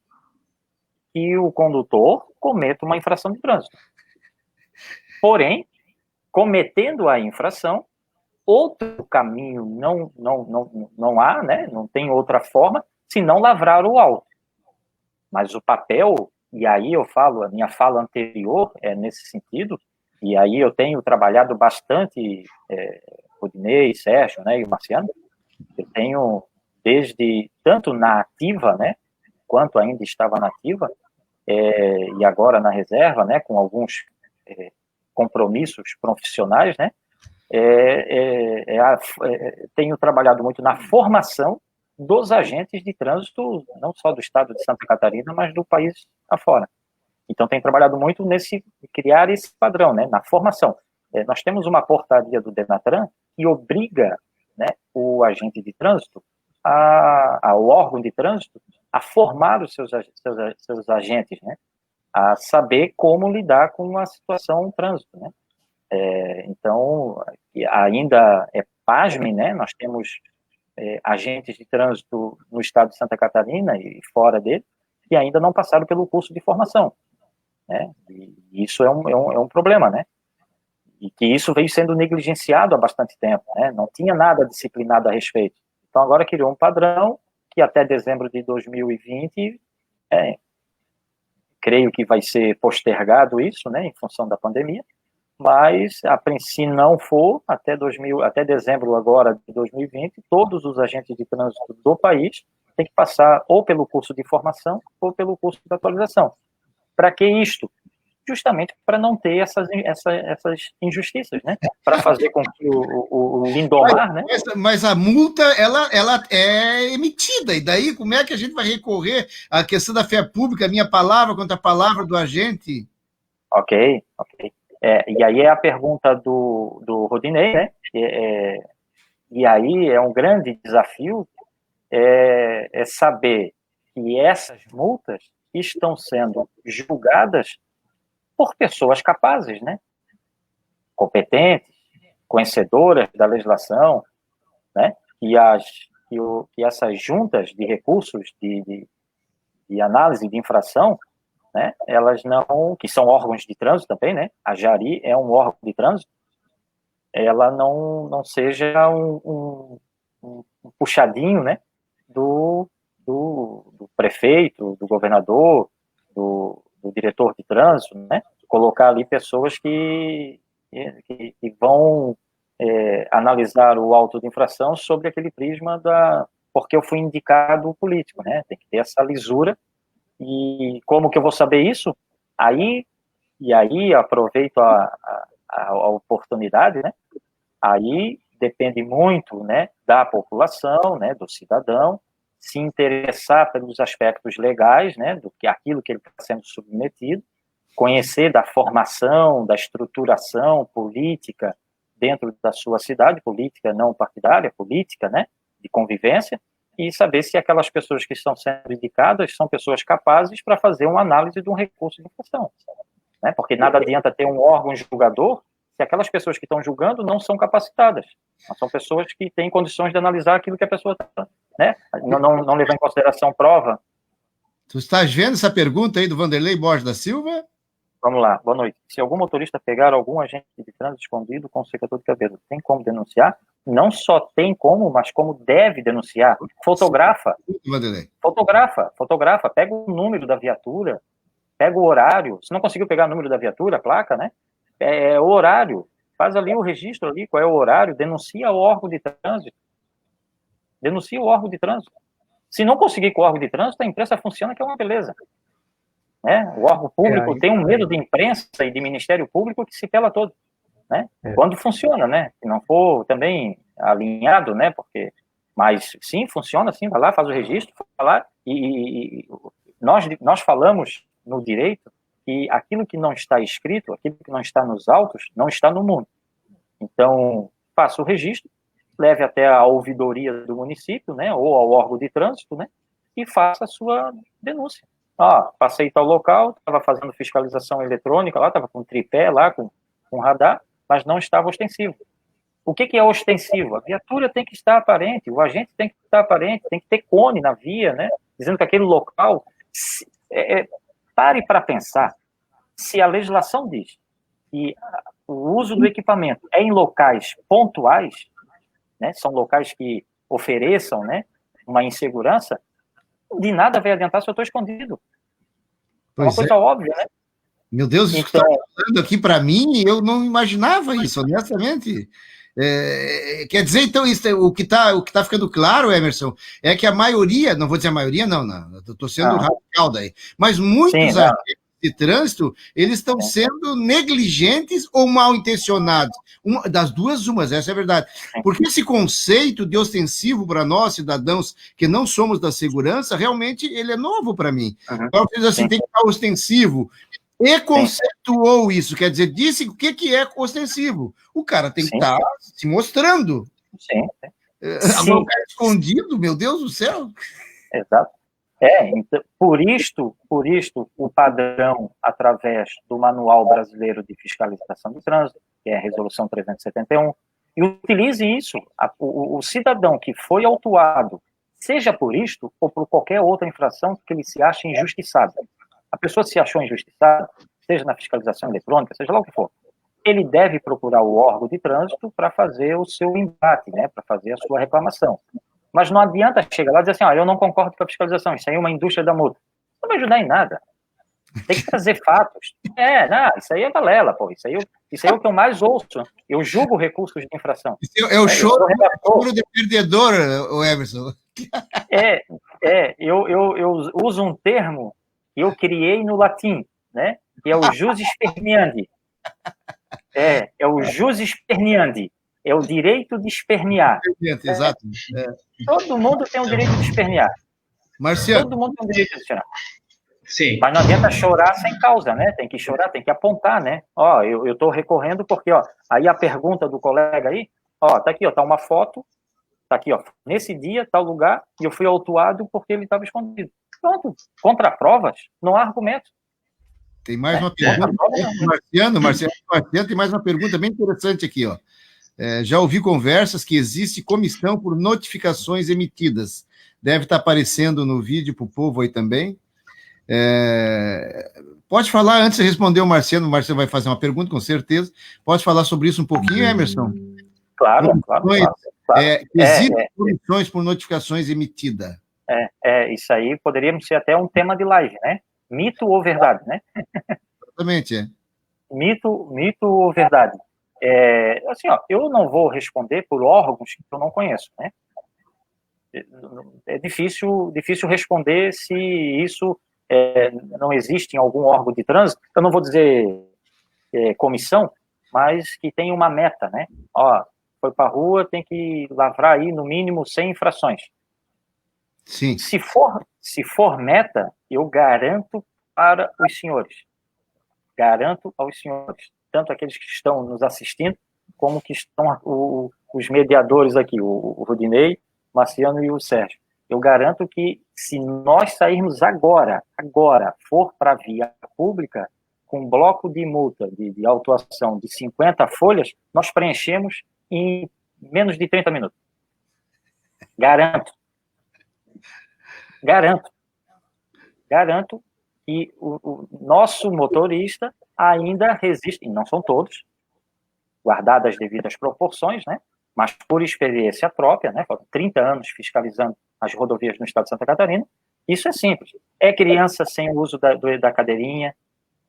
que o condutor cometa uma infração de trânsito. Porém, cometendo a infração, outro caminho não há, né? Não tem outra forma, senão lavrar o auto. Mas o papel, e aí eu falo, a minha fala anterior é nesse sentido, e aí eu tenho trabalhado bastante, Rodinei, Sérgio, né, e o Marciano, eu tenho desde, tanto na ativa, né, quanto ainda estava na ativa, e agora na reserva, né, com alguns compromissos profissionais, né, tenho trabalhado muito na formação dos agentes de trânsito, não só do estado de Santa Catarina, mas do país afora. Então, tenho trabalhado muito criar esse padrão, né, na formação. Nós temos uma portaria do Denatran que obriga, né, o agente de trânsito, ao órgão de trânsito, a formar os seus agentes, né, a saber como lidar com uma situação trânsito, né. Então, ainda pasme, né, nós temos agentes de trânsito no estado de Santa Catarina e fora dele, que ainda não passaram pelo curso de formação, né, e isso é um problema, né, e que isso veio sendo negligenciado há bastante tempo, né, não tinha nada disciplinado a respeito. Então, agora criou um padrão que até dezembro de 2020, creio que vai ser postergado isso, né, em função da pandemia, mas, se não for, até dezembro agora de 2020, todos os agentes de trânsito do país têm que passar ou pelo curso de formação ou pelo curso de atualização. Para que isto? Justamente para não ter essas injustiças, né? Para fazer com que o Lindomar, né? Mas a multa, ela é emitida, e daí como é que a gente vai recorrer à questão da fé pública, a minha palavra contra a palavra do agente? Ok. E aí é a pergunta do Rodinei, né? E aí é um grande desafio saber que essas multas estão sendo julgadas por pessoas capazes, né? Competentes, conhecedoras da legislação, né? E essas juntas de recursos de análise de infração, né, elas não, que são órgãos de trânsito também, né, a Jari é um órgão de trânsito, ela não seja um puxadinho, né, do prefeito, do governador, do diretor de trânsito, né, colocar ali pessoas que vão analisar o auto de infração sobre aquele prisma porque eu fui indicado político, né, tem que ter essa lisura. E como que eu vou saber isso? Aí aproveito a oportunidade, né? Aí depende muito, né, da população, né, do cidadão, se interessar pelos aspectos legais, né, do que aquilo que ele está sendo submetido, conhecer da formação, da estruturação política dentro da sua cidade, política não partidária, política, né, de convivência, e saber se aquelas pessoas que estão sendo indicadas são pessoas capazes para fazer uma análise de um recurso de infração, né? Porque nada adianta ter um órgão julgador se aquelas pessoas que estão julgando não são capacitadas, não são pessoas que têm condições de analisar aquilo que a pessoa está, né? Não levar em consideração prova. Tu estás vendo essa pergunta aí do Vanderlei Borges da Silva? Vamos lá, boa noite. Se algum motorista pegar algum agente de trânsito escondido com secador de cabelo, tem como denunciar? Não só tem como, mas como deve denunciar. Fotografa. Vanderlei. Fotografa. Pega o número da viatura, pega o horário. Se não conseguiu pegar o número da viatura, a placa, né? O horário. Faz ali o registro ali, qual é o horário, denuncia o órgão de trânsito. Denuncia o órgão de trânsito. Se não conseguir com o órgão de trânsito, a imprensa funciona, que é uma beleza. Né? O órgão público tem um medo de imprensa e de Ministério Público que se pela todo, né? Quando funciona, né? Se não for também alinhado, né? Mas sim, funciona, sim, vai lá, faz o registro, vai lá, e nós falamos no direito que aquilo que não está escrito, aquilo que não está nos autos, não está no mundo. Então, faça o registro, leve até a ouvidoria do município, né? Ou ao órgão de trânsito, né? E faça a sua denúncia. Passei tal local, estava fazendo fiscalização eletrônica lá, estava com tripé lá, com radar, mas não estava ostensivo. O que é ostensivo? A viatura tem que estar aparente, o agente tem que estar aparente, tem que ter cone na via, né? Dizendo que aquele local... pare para pensar, se a legislação diz que o uso do equipamento é em locais pontuais, né? São locais que ofereçam, né, uma insegurança, de nada vai adiantar se eu estou escondido. É uma coisa óbvia, né? Meu Deus, isso que está falando aqui para mim, eu não imaginava isso, honestamente. Quer dizer, então, isso, o que tá ficando claro, Emerson, é que a maioria, não vou dizer a maioria, não, estou sendo radical daí, mas muitos agentes de trânsito, eles estão sendo negligentes ou mal intencionados. Das duas, essa é a verdade. Porque esse conceito de ostensivo para nós, cidadãos que não somos da segurança, realmente ele é novo para mim. Então, assim, tem que estar ostensivo. E conceituou isso, quer dizer, disse o que é ostensivo. O cara tem que estar se mostrando. Agora o cara escondido, meu Deus do céu. Exato. Então, por isto, o padrão, através do Manual Brasileiro de Fiscalização de Trânsito, que é a Resolução 371, e utilize isso, o cidadão que foi autuado, seja por isto ou por qualquer outra infração que ele se ache injustiçado. A pessoa se achou injustiçada, seja na fiscalização eletrônica, seja lá o que for, ele deve procurar o órgão de trânsito para fazer o seu embate, né, para fazer a sua reclamação. Mas não adianta chegar lá e dizer assim, eu não concordo com a fiscalização, isso aí é uma indústria da multa. Não vai ajudar em nada. Tem que trazer fatos. Isso aí é balela, pô. Isso aí é o que eu mais ouço. Eu julgo recursos de infração. É o choro de perdedor, o Emerson. Eu uso um termo que eu criei no latim, né? Que é o jus esperneandi. É o jus esperneandi. É o direito de espernear. Exato. Todo mundo tem o direito de espernear. Marciano. Todo mundo tem o direito de espernear. Sim. Mas não adianta chorar sem causa, né? Tem que chorar, tem que apontar, né? Eu estou recorrendo porque, aí a pergunta do colega aí, tá aqui, tá uma foto, tá aqui, nesse dia, tal lugar, e eu fui autuado porque ele estava escondido. Pronto. Contra provas, não há argumento. Tem mais uma pergunta. Marciano, tem mais uma pergunta bem interessante aqui, já ouvi conversas que existe comissão por notificações emitidas. Deve estar aparecendo no vídeo para o povo aí também. Pode falar, antes de responder o Marciano vai fazer uma pergunta, com certeza. Pode falar sobre isso um pouquinho, Emerson? Claro. Existem comissões por notificações emitidas. Isso aí poderíamos ser até um tema de live, né? Mito ou verdade, né? Exatamente, Mito ou verdade? Assim, ó, eu não vou responder por órgãos que eu não conheço, né? É difícil responder se isso não existe em algum órgão de trânsito. Eu não vou dizer comissão, mas que tem uma meta, né? Ó, foi para a rua, tem que lavrar aí no mínimo 100 infrações. Sim. Se for meta, eu garanto para os senhores. Garanto aos senhores, tanto aqueles que estão nos assistindo, como que estão os mediadores aqui, o Rudinei, o Marciano e o Sérgio. Eu garanto que se nós sairmos agora, for para a via pública, com um bloco de multa, de autuação de 50 folhas, nós preenchemos em menos de 30 minutos. Garanto que o nosso motorista ainda resiste, e não são todos, guardadas as devidas proporções, né? Mas por experiência própria, né? Foram 30 anos fiscalizando as rodovias no estado de Santa Catarina. Isso é simples. É criança sem o uso da cadeirinha,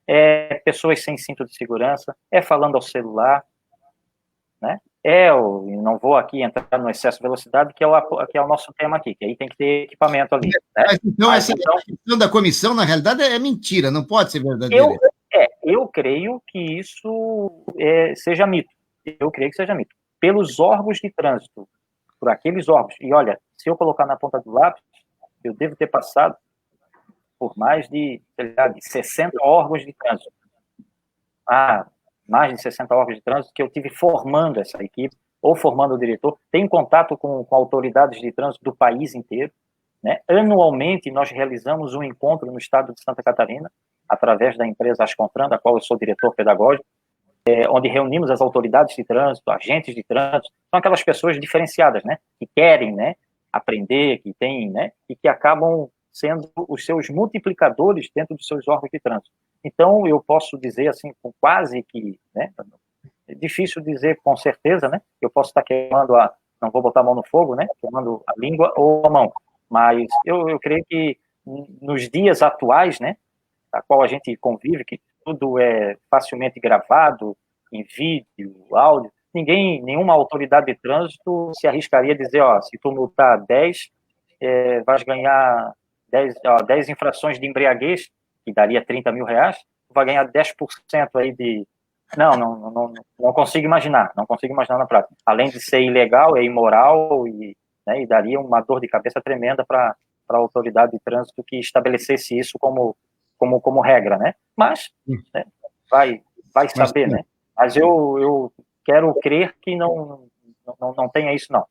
é pessoas sem cinto de segurança, é falando ao celular, né? Eu não vou aqui entrar no excesso de velocidade, que é o nosso tema aqui, que aí tem que ter equipamento ali. Né? Essa questão da comissão, na realidade, é mentira, não pode ser verdadeira. Eu creio que isso seja mito. Eu creio que seja mito. Pelos órgãos de trânsito, por aqueles órgãos, e olha, se eu colocar na ponta do lápis, eu devo ter passado por mais de 60 órgãos de trânsito. Mais de 60 órgãos de trânsito que eu tive formando essa equipe, ou formando o diretor, tenho contato com autoridades de trânsito do país inteiro, né? Anualmente, nós realizamos um encontro no estado de Santa Catarina, através da empresa Ascontran, da qual eu sou diretor pedagógico, onde reunimos as autoridades de trânsito, agentes de trânsito, são aquelas pessoas diferenciadas, né? Que querem, né, aprender, que têm, né, e que acabam sendo os seus multiplicadores dentro dos seus órgãos de trânsito. Então, eu posso dizer, assim, com quase que, né, é difícil dizer com certeza, né, eu posso estar queimando não vou botar a mão no fogo, né, queimando a língua ou a mão, mas eu creio que nos dias atuais, né, a qual a gente convive, que tudo é facilmente gravado, em vídeo, áudio, nenhuma autoridade de trânsito se arriscaria a dizer, ó, se tu multar 10, vais ganhar 10 infrações de embriaguez, que daria 30 mil reais, vai ganhar 10% aí de... Não consigo imaginar na prática. Além de ser ilegal, é imoral e daria uma dor de cabeça tremenda para a autoridade de trânsito que estabelecesse isso como regra, né? Mas vai saber, né? Mas eu quero crer que não tenha isso, não.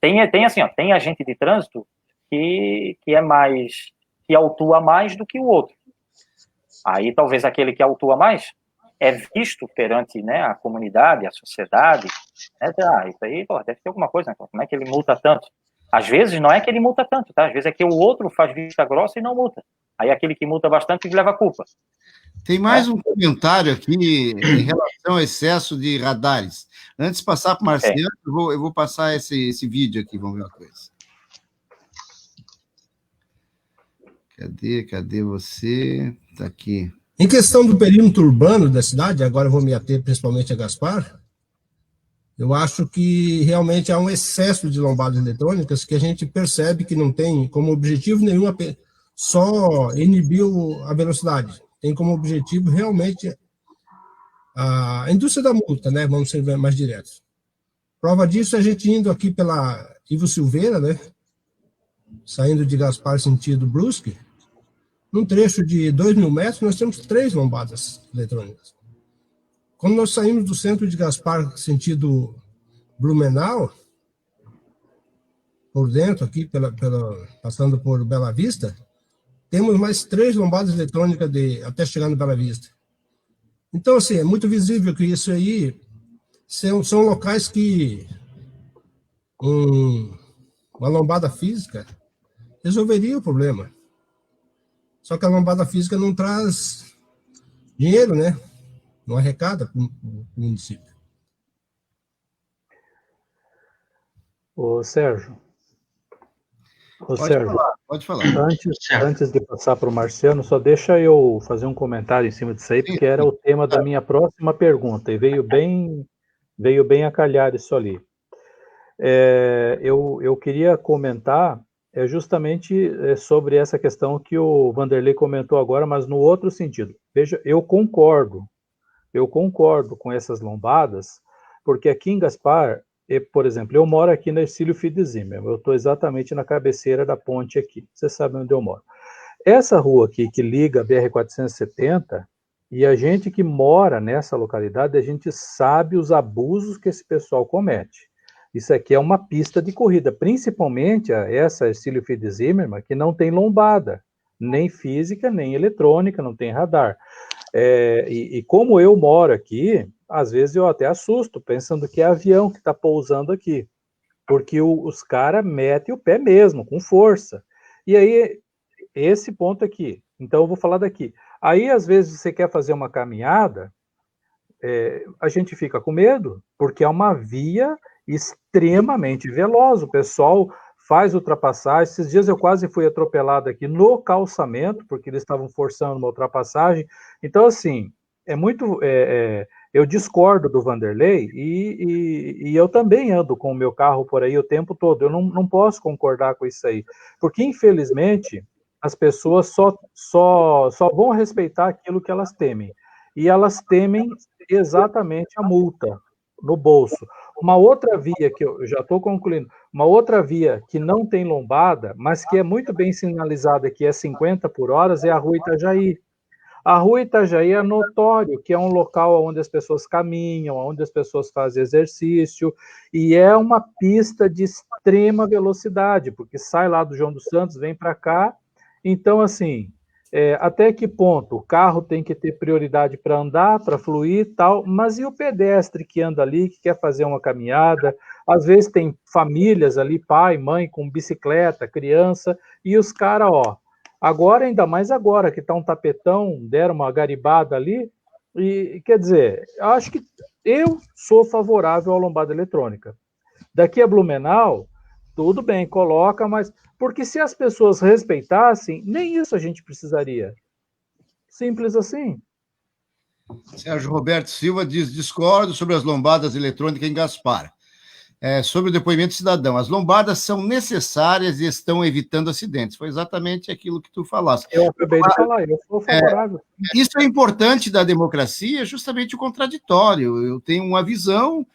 Tem assim, ó, tem agente de trânsito que autua mais do que o outro. Aí talvez aquele que autua mais é visto perante, né, a comunidade, a sociedade, né, isso aí, deve ter alguma coisa, né? Como é que ele multa tanto? Às vezes não é que ele multa tanto, tá? Às vezes é que o outro faz vista grossa e não multa. Aí aquele que multa bastante leva a culpa. Tem mais um comentário aqui em relação ao excesso de radares. Antes de passar para o Marciano, eu vou passar esse vídeo aqui, vamos ver uma coisa. Cadê você? Está aqui. Em questão do perímetro urbano da cidade, agora eu vou me ater principalmente a Gaspar, eu acho que realmente há um excesso de lombadas eletrônicas que a gente percebe que não tem como objetivo nenhum só inibir a velocidade. Tem como objetivo realmente a indústria da multa, né? Vamos ser mais diretos. Prova disso, a gente indo aqui pela Ivo Silveira, né? Saindo de Gaspar sentido Brusque, num trecho de 2.000 metros, nós temos 3 lombadas eletrônicas. Quando nós saímos do centro de Gaspar sentido Blumenau, por dentro aqui, passando por Bela Vista, temos mais 3 lombadas eletrônicas até chegar no Bela Vista. Então, assim, é muito visível que isso aí são locais que uma lombada física resolveria o problema. Só que a lombada física não traz dinheiro, né? Não arrecada para o município. Ô, Sérgio. Sérgio, pode falar. Antes de passar para o Marciano, só deixa eu fazer um comentário em cima disso aí, porque era o tema da minha próxima pergunta, e veio bem a calhar isso ali. Eu queria comentar justamente sobre essa questão que o Vanderlei comentou agora, mas no outro sentido. Veja, eu concordo com essas lombadas, porque aqui em Gaspar, por exemplo, eu moro aqui na Hercílio Fidezimer, eu estou exatamente na cabeceira da ponte aqui, você sabe onde eu moro. Essa rua aqui que liga a BR-470, e a gente que mora nessa localidade, a gente sabe os abusos que esse pessoal comete. Isso aqui é uma pista de corrida, principalmente essa Hercílio Fidezimer, que não tem lombada, nem física, nem eletrônica, não tem radar. E como eu moro aqui, às vezes eu até assusto, pensando que é avião que está pousando aqui, porque os caras metem o pé mesmo, com força. E aí, esse ponto aqui, então eu vou falar daqui. Aí, às vezes, você quer fazer uma caminhada, a gente fica com medo, porque é uma via extremamente veloz, o pessoal faz ultrapassagem. Esses dias eu quase fui atropelado aqui no calçamento, porque eles estavam forçando uma ultrapassagem. Então, assim, eu discordo do Vanderlei e eu também ando com o meu carro por aí o tempo todo. Eu não posso concordar com isso aí, porque, infelizmente, as pessoas só vão respeitar aquilo que elas temem. E elas temem exatamente a multa no bolso. Uma outra via, que eu já estou concluindo, uma outra via que não tem lombada, mas que é muito bem sinalizada, que é 50 por hora, é a Rua Itajaí. A Rua Itajaí é notório que é um local onde as pessoas caminham, onde as pessoas fazem exercício, e é uma pista de extrema velocidade, porque sai lá do João dos Santos, vem para cá. Então, assim, até que ponto o carro tem que ter prioridade para andar, para fluir e tal, mas e o pedestre que anda ali, que quer fazer uma caminhada? Às vezes tem famílias ali, pai, mãe, com bicicleta, criança, e os caras, agora, ainda mais agora, que está um tapetão, deram uma garibada ali, e quer dizer, acho que eu sou favorável à lombada eletrônica. Daqui a Blumenau, tudo bem, coloca, mas porque se as pessoas respeitassem, nem isso a gente precisaria. Simples assim. Sérgio Roberto Silva diz: discordo sobre as lombadas eletrônicas em Gaspar. Sobre o depoimento cidadão, as lombadas são necessárias e estão evitando acidentes. Foi exatamente aquilo que tu falaste. Eu acabei de falar, eu sou favorável. Isso é importante da democracia, justamente o contraditório. Eu tenho uma visão...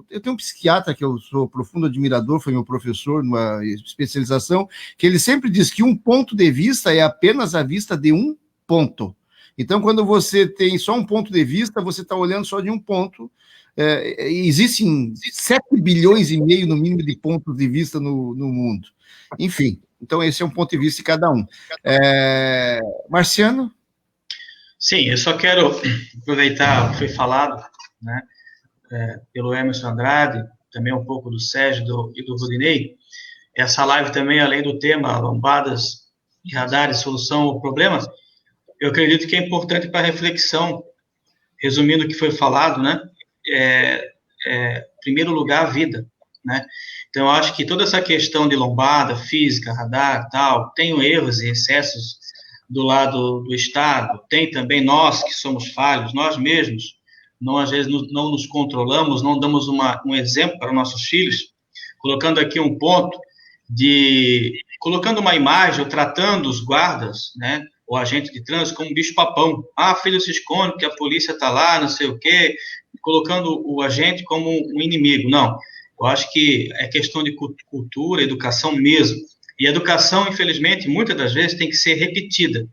eu tenho um psiquiatra que eu sou profundo admirador, foi meu professor numa especialização, que ele sempre diz que um ponto de vista é apenas a vista de um ponto. Então, quando você tem só um ponto de vista, você está olhando só de um ponto. Existem 7 bilhões e meio, no mínimo, de pontos de vista no mundo. Enfim, então esse é um ponto de vista de cada um. Marciano? Sim, eu só quero aproveitar o que foi falado, né, pelo Emerson Andrade, também um pouco do Sérgio e do Rudinei. Essa live também, além do tema lombadas e radares, solução ou problema, eu acredito que é importante para reflexão, resumindo o que foi falado, né? Em primeiro lugar, a vida, né? Então, eu acho que toda essa questão de lombada, física, radar, tal, tem erros e excessos do lado do Estado, tem também nós que somos falhos, nós mesmos, às vezes não nos controlamos, não damos um exemplo para nossos filhos, colocando aqui um ponto colocando uma imagem, ou tratando os guardas, né, o agente de trânsito como bicho-papão. Filho, se esconde, porque a polícia está lá, não sei o quê, colocando o agente como um inimigo. Não, eu acho que é questão de cultura, educação mesmo. E a educação, infelizmente, muitas das vezes tem que ser repetida.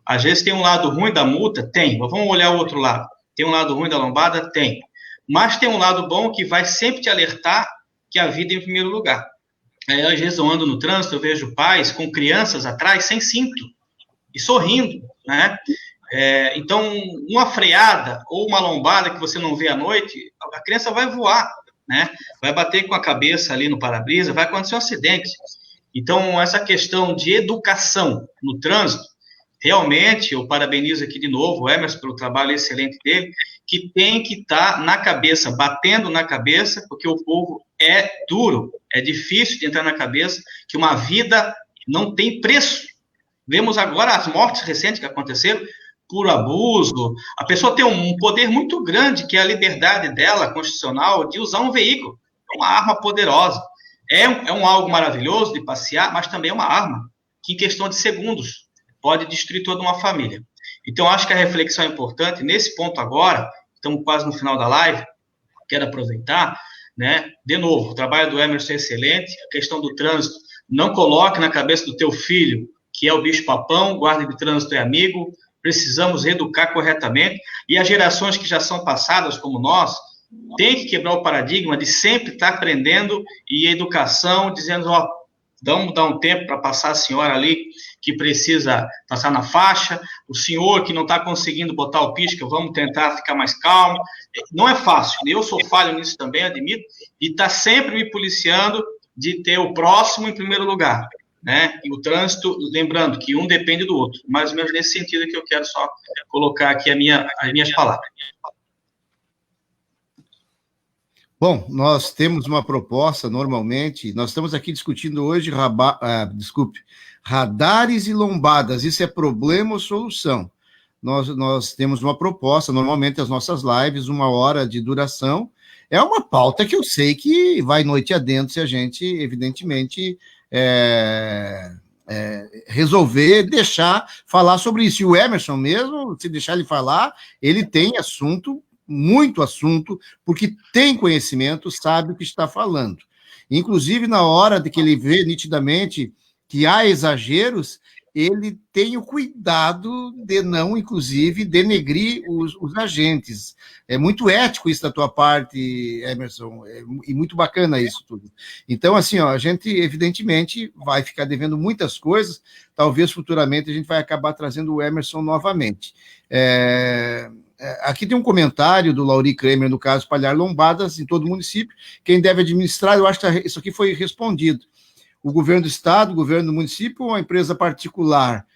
Às vezes tem um lado ruim da multa? Tem, mas vamos olhar o outro lado. Tem um lado ruim da lombada? Tem. Mas tem um lado bom que vai sempre te alertar que a vida é em primeiro lugar. Às vezes eu ando no trânsito, eu vejo pais com crianças atrás sem cinto e sorrindo, né? Então, uma freada ou uma lombada que você não vê à noite, a criança vai voar, né? Vai bater com a cabeça ali no para-brisa, vai acontecer um acidente. Então, essa questão de educação no trânsito, realmente, eu parabenizo aqui de novo o Emerson pelo trabalho excelente dele, que tem que estar na cabeça, batendo na cabeça, porque o povo é duro, é difícil de entrar na cabeça que uma vida não tem preço. Vemos agora as mortes recentes que aconteceram por abuso. A pessoa tem um poder muito grande, que é a liberdade dela, constitucional, de usar um veículo. É uma arma poderosa. É algo maravilhoso de passear, mas também é uma arma que, em questão de segundos, pode destruir toda uma família. Então, acho que a reflexão é importante. Nesse ponto agora, estamos quase no final da live, quero aproveitar, né? De novo, o trabalho do Emerson é excelente. A questão do trânsito, não coloque na cabeça do teu filho que é o bicho-papão, guarda de trânsito é amigo, precisamos educar corretamente, e as gerações que já são passadas, como nós, tem que quebrar o paradigma de sempre estar aprendendo, e a educação, dizendo, ó, vamos dar um tempo para passar a senhora ali, que precisa passar na faixa, o senhor que não está conseguindo botar o pisca, vamos tentar ficar mais calmo. Não é fácil, eu sou falho nisso também, admito, e está sempre me policiando de ter o próximo em primeiro lugar, né? E o trânsito, lembrando que um depende do outro, mais ou menos nesse sentido que eu quero só colocar aqui as minhas palavras. Bom, nós temos uma proposta, normalmente, nós estamos aqui discutindo hoje, radares e lombadas, isso é problema ou solução? Nós temos uma proposta, normalmente as nossas lives, 1 hora de duração, é uma pauta que eu sei que vai noite adentro se a gente, evidentemente, resolver deixar falar sobre isso. E o Emerson mesmo, se deixar ele falar, ele tem assunto, muito assunto, porque tem conhecimento, sabe o que está falando. Inclusive, na hora de que ele vê nitidamente que há exageros, ele tem o cuidado de não, inclusive, denegrir os agentes. É muito ético isso da tua parte, Emerson, e muito bacana isso tudo. Então, assim, ó, a gente, evidentemente, vai ficar devendo muitas coisas, talvez futuramente a gente vai acabar trazendo o Emerson novamente. Aqui tem um comentário do Lauri Kremer, no caso, espalhar lombadas em todo o município. Quem deve administrar, eu acho que isso aqui foi respondido. O governo do estado, o governo do município ou uma empresa particular?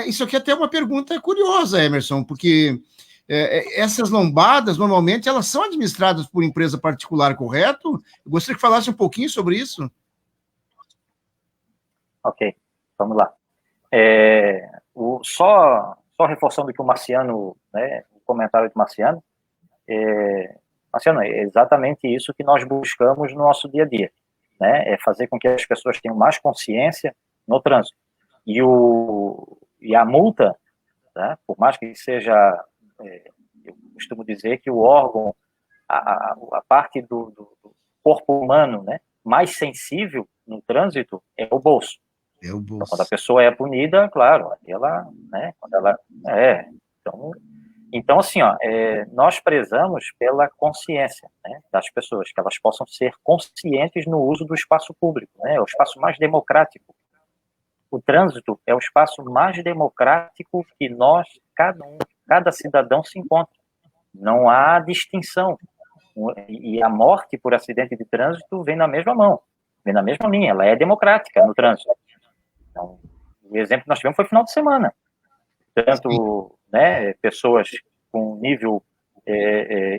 Isso aqui é até uma pergunta curiosa, Emerson, porque essas lombadas, normalmente, elas são administradas por empresa particular, correto? Eu gostaria que falasse um pouquinho sobre isso. Ok, vamos lá. Só reforçando que o Marciano, né, o comentário do Marciano, Marciano, é exatamente isso que nós buscamos no nosso dia a dia, né, é fazer com que as pessoas tenham mais consciência no trânsito. E a multa, né, por mais que seja, eu costumo dizer que o órgão, a parte do corpo humano, né, mais sensível no trânsito é o bolso. Então, quando a pessoa é punida, claro, ela, né, quando ela então assim, ó, nós prezamos pela consciência, né, das pessoas, que elas possam ser conscientes no uso do espaço público, né, é o espaço mais democrático. O trânsito é o espaço mais democrático que nós, cada cidadão se encontra. Não há distinção. E a morte por acidente de trânsito vem na mesma mão, vem na mesma linha, ela é democrática no trânsito. Então, o exemplo que nós tivemos foi no final de semana. Tanto, né, pessoas com nível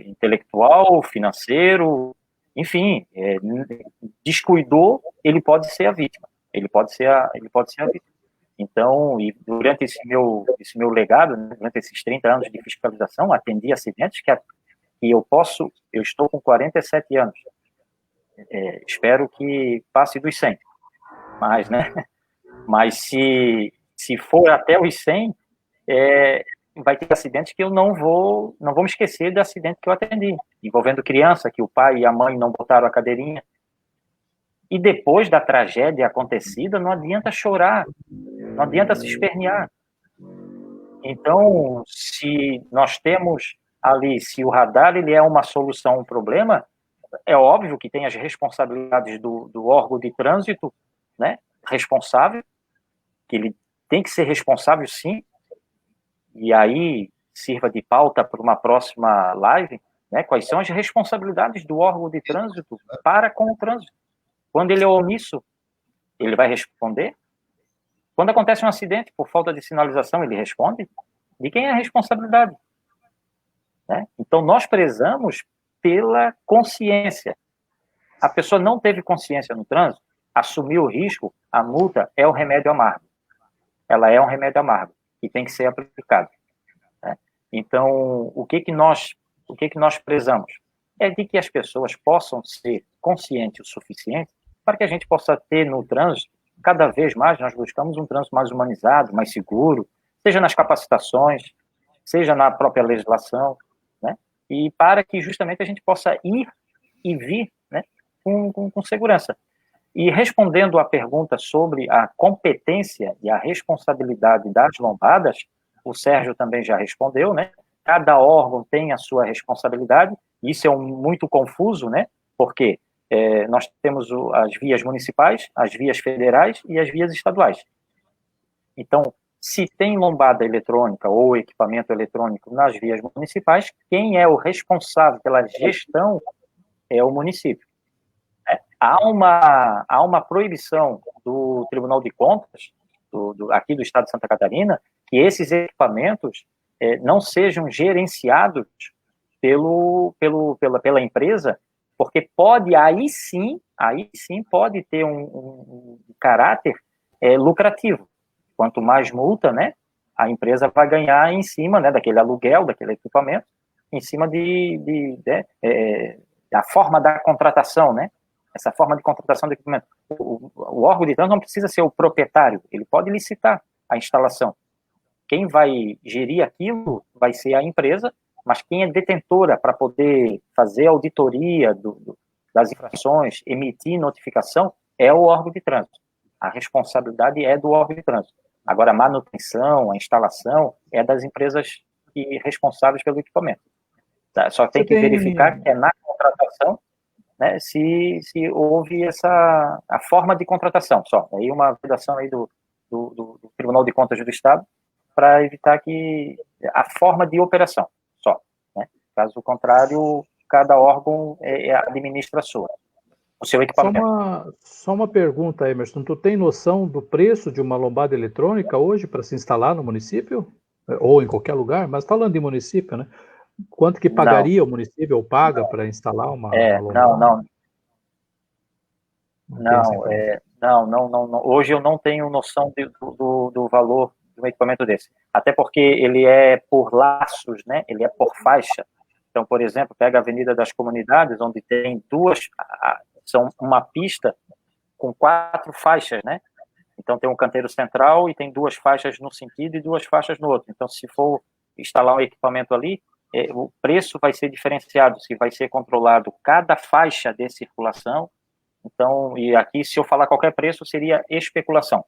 intelectual, financeiro, enfim, descuidou, ele pode ser a vítima. Ele pode ser a vítima. Então, e durante esse meu legado, né, durante esses 30 anos de fiscalização, atendi acidentes que eu estou com 47 anos. Espero que passe dos 100. Mas se for até os 100, vai ter acidentes que eu não vou me esquecer do acidente que eu atendi, envolvendo criança, que o pai e a mãe não botaram a cadeirinha. E depois da tragédia acontecida, não adianta chorar, não adianta se espernear. Então, se nós temos ali, se o radar ele é uma solução, um problema, é óbvio que tem as responsabilidades do órgão de trânsito, né, responsável, que ele tem que ser responsável, sim, e aí sirva de pauta para uma próxima live, né, quais são as responsabilidades do órgão de trânsito para com o trânsito. Quando ele é omisso, Ele vai responder? Quando acontece um acidente por falta de sinalização, ele responde? De quem é a responsabilidade? Né? Então, nós prezamos pela consciência. A pessoa não teve consciência no trânsito, assumiu o risco, a multa é o remédio amargo. Ela é um remédio amargo e tem que ser aplicado. Né? Então, o que nós prezamos? É de que as pessoas possam ser conscientes o suficiente para que a gente possa ter no trânsito, cada vez mais, nós buscamos um trânsito mais humanizado, mais seguro, seja nas capacitações, seja na própria legislação, né? E para que justamente a gente possa ir e vir, né, com segurança. E respondendo à pergunta sobre a competência e a responsabilidade das lombadas, o Sérgio também já respondeu, né? Cada órgão tem a sua responsabilidade, isso é muito confuso, né? Porque nós temos as vias municipais, as vias federais e as vias estaduais. Então, se tem lombada eletrônica ou equipamento eletrônico nas vias municipais, quem é o responsável pela gestão é o município. Há uma proibição do Tribunal de Contas, aqui do Estado de Santa Catarina, que esses equipamentos não sejam gerenciados pela empresa, porque aí sim pode ter um caráter lucrativo. Quanto mais multa, né, a empresa vai ganhar em cima, né, daquele aluguel, daquele equipamento, em cima da forma da contratação, né? Essa forma de contratação do equipamento. O órgão de trânsito não precisa ser o proprietário, ele pode licitar a instalação. Quem vai gerir aquilo vai ser a empresa, mas quem é detentora para poder fazer auditoria das infrações, emitir notificação, é o órgão de trânsito. A responsabilidade é do órgão de trânsito. Agora, a manutenção, a instalação, é das empresas responsáveis pelo equipamento. Tá? Só tem que verificar que é na contratação, né, se houve a forma de contratação, só. Aí uma vedação aí do Tribunal de Contas do Estado, para evitar que a forma de operação, só. Né? Caso contrário, cada órgão administra o seu equipamento. Só uma pergunta, Emerson. Tu tem noção do preço de uma lombada eletrônica hoje para se instalar no município? Ou em qualquer lugar? Mas falando de município, né? Quanto que pagaria o município ou paga para instalar uma lombada? Não. Hoje eu não tenho noção do valor de um equipamento desse. Até porque ele é por laços, né? Ele é por faixa. Então, por exemplo, pega a Avenida das Comunidades, onde tem são uma pista com 4 faixas, né? Então, tem um canteiro central e tem 2 faixas num sentido e 2 faixas no outro. Então, se for instalar um equipamento ali, o preço vai ser diferenciado, se vai ser controlado cada faixa de circulação. Então, e aqui, se eu falar qualquer preço, seria especulação.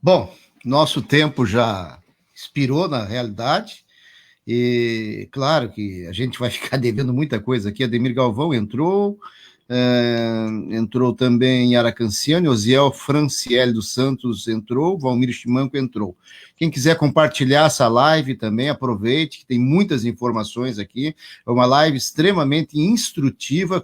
Bom, nosso tempo já expirou, na realidade, e claro que a gente vai ficar devendo muita coisa aqui. Ademir Galvão entrou também Aracanciano, Osiel Franciele dos Santos entrou, Valmir Chimanco entrou. Quem quiser compartilhar essa live também, aproveite, que tem muitas informações aqui. É uma live extremamente instrutiva.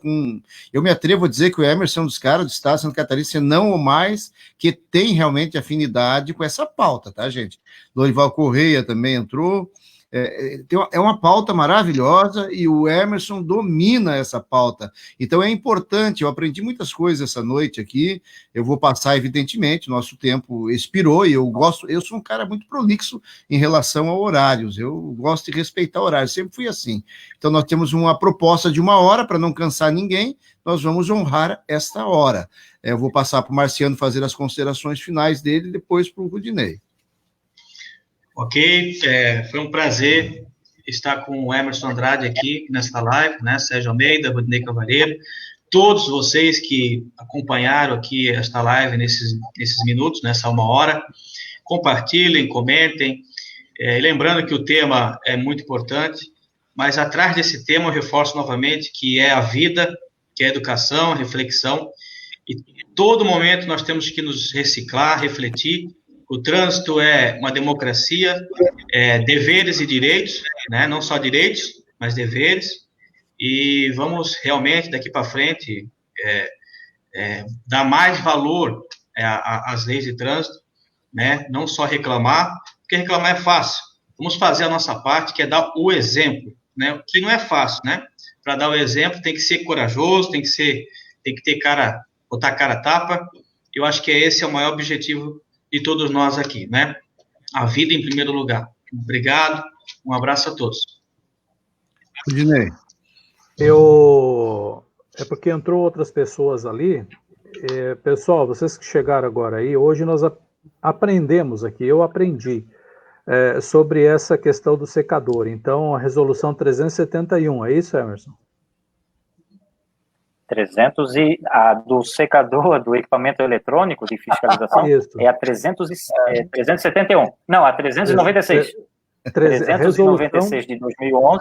Eu me atrevo a dizer que o Emerson é um dos caras do Estado de Santa Catarina, se não o mais, que tem realmente afinidade com essa pauta, tá, gente? Lorival Correia também entrou. É uma pauta maravilhosa e o Emerson domina essa pauta. Então é importante, eu aprendi muitas coisas essa noite aqui. Eu vou passar, evidentemente, nosso tempo expirou e eu sou um cara muito prolixo em relação a horários. Eu gosto de respeitar horários, sempre fui assim. Então nós temos uma proposta de 1 hora para não cansar ninguém, nós vamos honrar esta hora. Eu vou passar para o Marciano fazer as considerações finais dele e depois para o Rudinei. Ok, foi um prazer estar com o Emerson Andrade aqui nesta live, né? Sérgio Almeida, Rudinei Cavalheiro, todos vocês que acompanharam aqui esta live nesses minutos, nessa 1 hora, compartilhem, comentem, lembrando que o tema é muito importante, mas atrás desse tema eu reforço novamente que é a vida, que é a educação, a reflexão, e todo momento nós temos que nos reciclar, refletir. O trânsito é uma democracia, deveres e direitos, né? Não só direitos, mas deveres. e vamos realmente, daqui para frente, dar mais valor às leis de trânsito, né? Não só reclamar, porque reclamar é fácil. Vamos fazer a nossa parte, que é dar o exemplo, né? Que não é fácil, né? Para dar o exemplo, tem que ser corajoso, tem que ter cara, botar cara a tapa. Eu acho que esse é o maior objetivo de todos nós aqui, né? A vida em primeiro lugar. Obrigado, um abraço a todos. Rudinei. É porque entrou outras pessoas ali. Pessoal, vocês que chegaram agora aí, hoje nós aprendemos aqui, eu aprendi sobre essa questão do secador. Então, a resolução 371, é isso, Emerson? A do secador, do equipamento eletrônico de fiscalização, isso. É a 371. Não, a 396. 396 de 2011.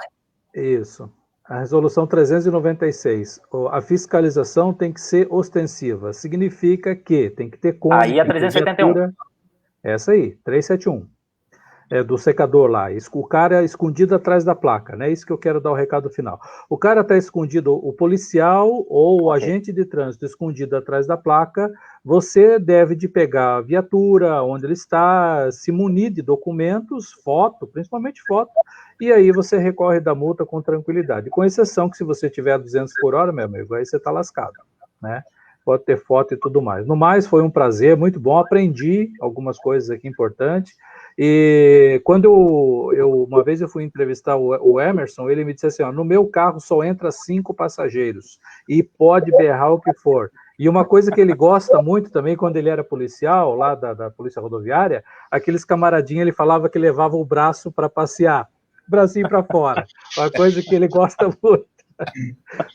Isso. A resolução 396. A fiscalização tem que ser ostensiva. Significa que tem que ter conta. Aí a 371. Essa aí, 371. Do secador lá. O cara é escondido atrás da placa, né? Isso que eu quero dar o recado final. O cara está escondido, o policial ou o agente de trânsito escondido atrás da placa, você deve de pegar a viatura, onde ele está, se munir de documentos, foto, principalmente foto, e aí você recorre da multa com tranquilidade. Com exceção que se você tiver 200 por hora, meu amigo, aí você está lascado, né? Pode ter foto e tudo mais. No mais, foi um prazer, muito bom, aprendi algumas coisas aqui importantes. E quando uma vez eu fui entrevistar o Emerson, ele me disse assim, no meu carro só entra 5 passageiros e pode berrar o que for. E uma coisa que ele gosta muito também, quando ele era policial, lá da Polícia Rodoviária, aqueles camaradinhos, ele falava que levava o braço para passear, bracinho para fora, uma coisa que ele gosta muito.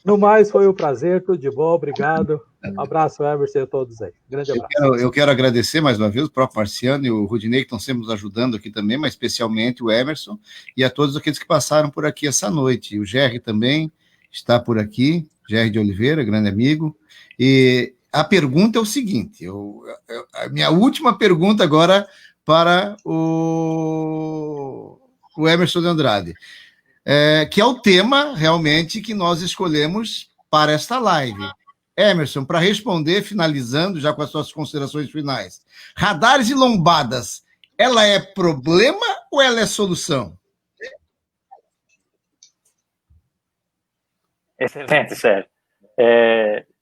No mais, foi um prazer, tudo de bom, obrigado. Um abraço, Emerson, a todos aí. Grande abraço. Eu quero agradecer mais uma vez o próprio Marciano e o Rudinei, que estão sempre nos ajudando aqui também, mas especialmente o Emerson, e a todos aqueles que passaram por aqui essa noite. O Gerry também está por aqui, Gerry de Oliveira, grande amigo. E a pergunta é o seguinte, a minha última pergunta agora para o Emerson de Andrade. Que é o tema, realmente, que nós escolhemos para esta live. Emerson, para responder, finalizando, já com as suas considerações finais, radares e lombadas, ela é problema ou ela é solução? Excelente, Sérgio.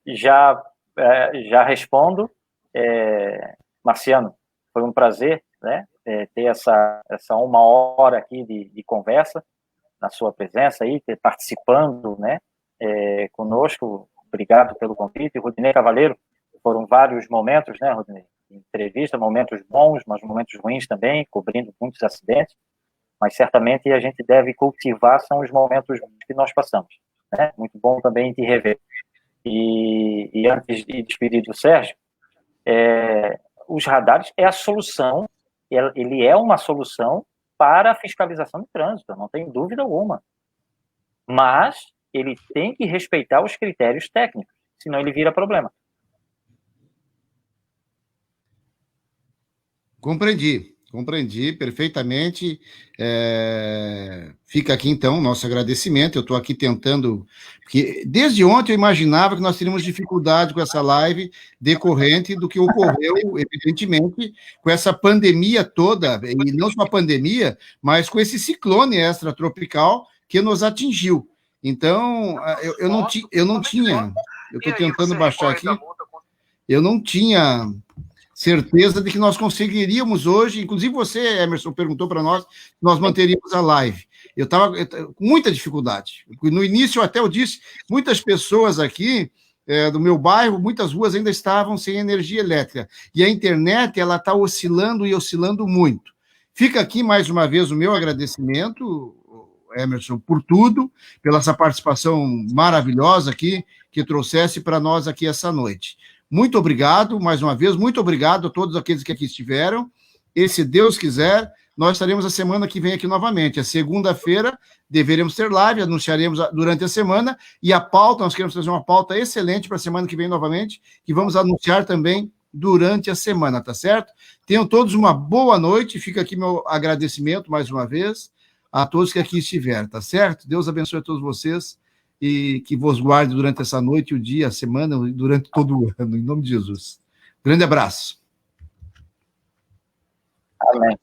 Já respondo. Marciano, foi um prazer, né, ter essa 1 hora aqui de conversa, na sua presença aí, participando, né, conosco. Obrigado pelo convite. Rudinei Cavaleiro, foram vários momentos, né, Rudinei? Entrevista, momentos bons, mas momentos ruins também, cobrindo muitos acidentes, mas certamente a gente deve cultivar, são os momentos que nós passamos, né? Muito bom também te rever. E antes de despedir do Sérgio, os radares é a solução, ele é uma solução para a fiscalização de trânsito, não tem dúvida alguma. Mas ele tem que respeitar os critérios técnicos, senão ele vira problema. Compreendi perfeitamente. Fica aqui, então, nosso agradecimento. Eu estou aqui tentando, porque desde ontem eu imaginava que nós teríamos dificuldade com essa live decorrente do que ocorreu, evidentemente, com essa pandemia toda, e não só a pandemia, mas com esse ciclone extratropical que nos atingiu. Então, eu não tinha, eu estou tentando baixar aqui, eu não tinha certeza de que nós conseguiríamos hoje, inclusive você, Emerson, perguntou para nós manteríamos a live. Eu estava com muita dificuldade. No início, até eu disse, muitas pessoas aqui do meu bairro, muitas ruas ainda estavam sem energia elétrica. E a internet, ela está oscilando e oscilando muito. Fica aqui, mais uma vez, o meu agradecimento, Emerson, por tudo, pela essa participação maravilhosa aqui, que trouxesse para nós aqui essa noite. Muito obrigado, mais uma vez, muito obrigado a todos aqueles que aqui estiveram, e se Deus quiser, nós estaremos a semana que vem aqui novamente, a segunda-feira deveremos ter live, anunciaremos durante a semana, e a pauta, nós queremos fazer uma pauta excelente para a semana que vem novamente, que vamos anunciar também durante a semana, tá certo? Tenham todos uma boa noite, fica aqui meu agradecimento mais uma vez, a todos que aqui estiveram, tá certo? Deus abençoe a todos vocês e que vos guarde durante essa noite, o dia, a semana, durante todo o ano, em nome de Jesus. Grande abraço. Amém.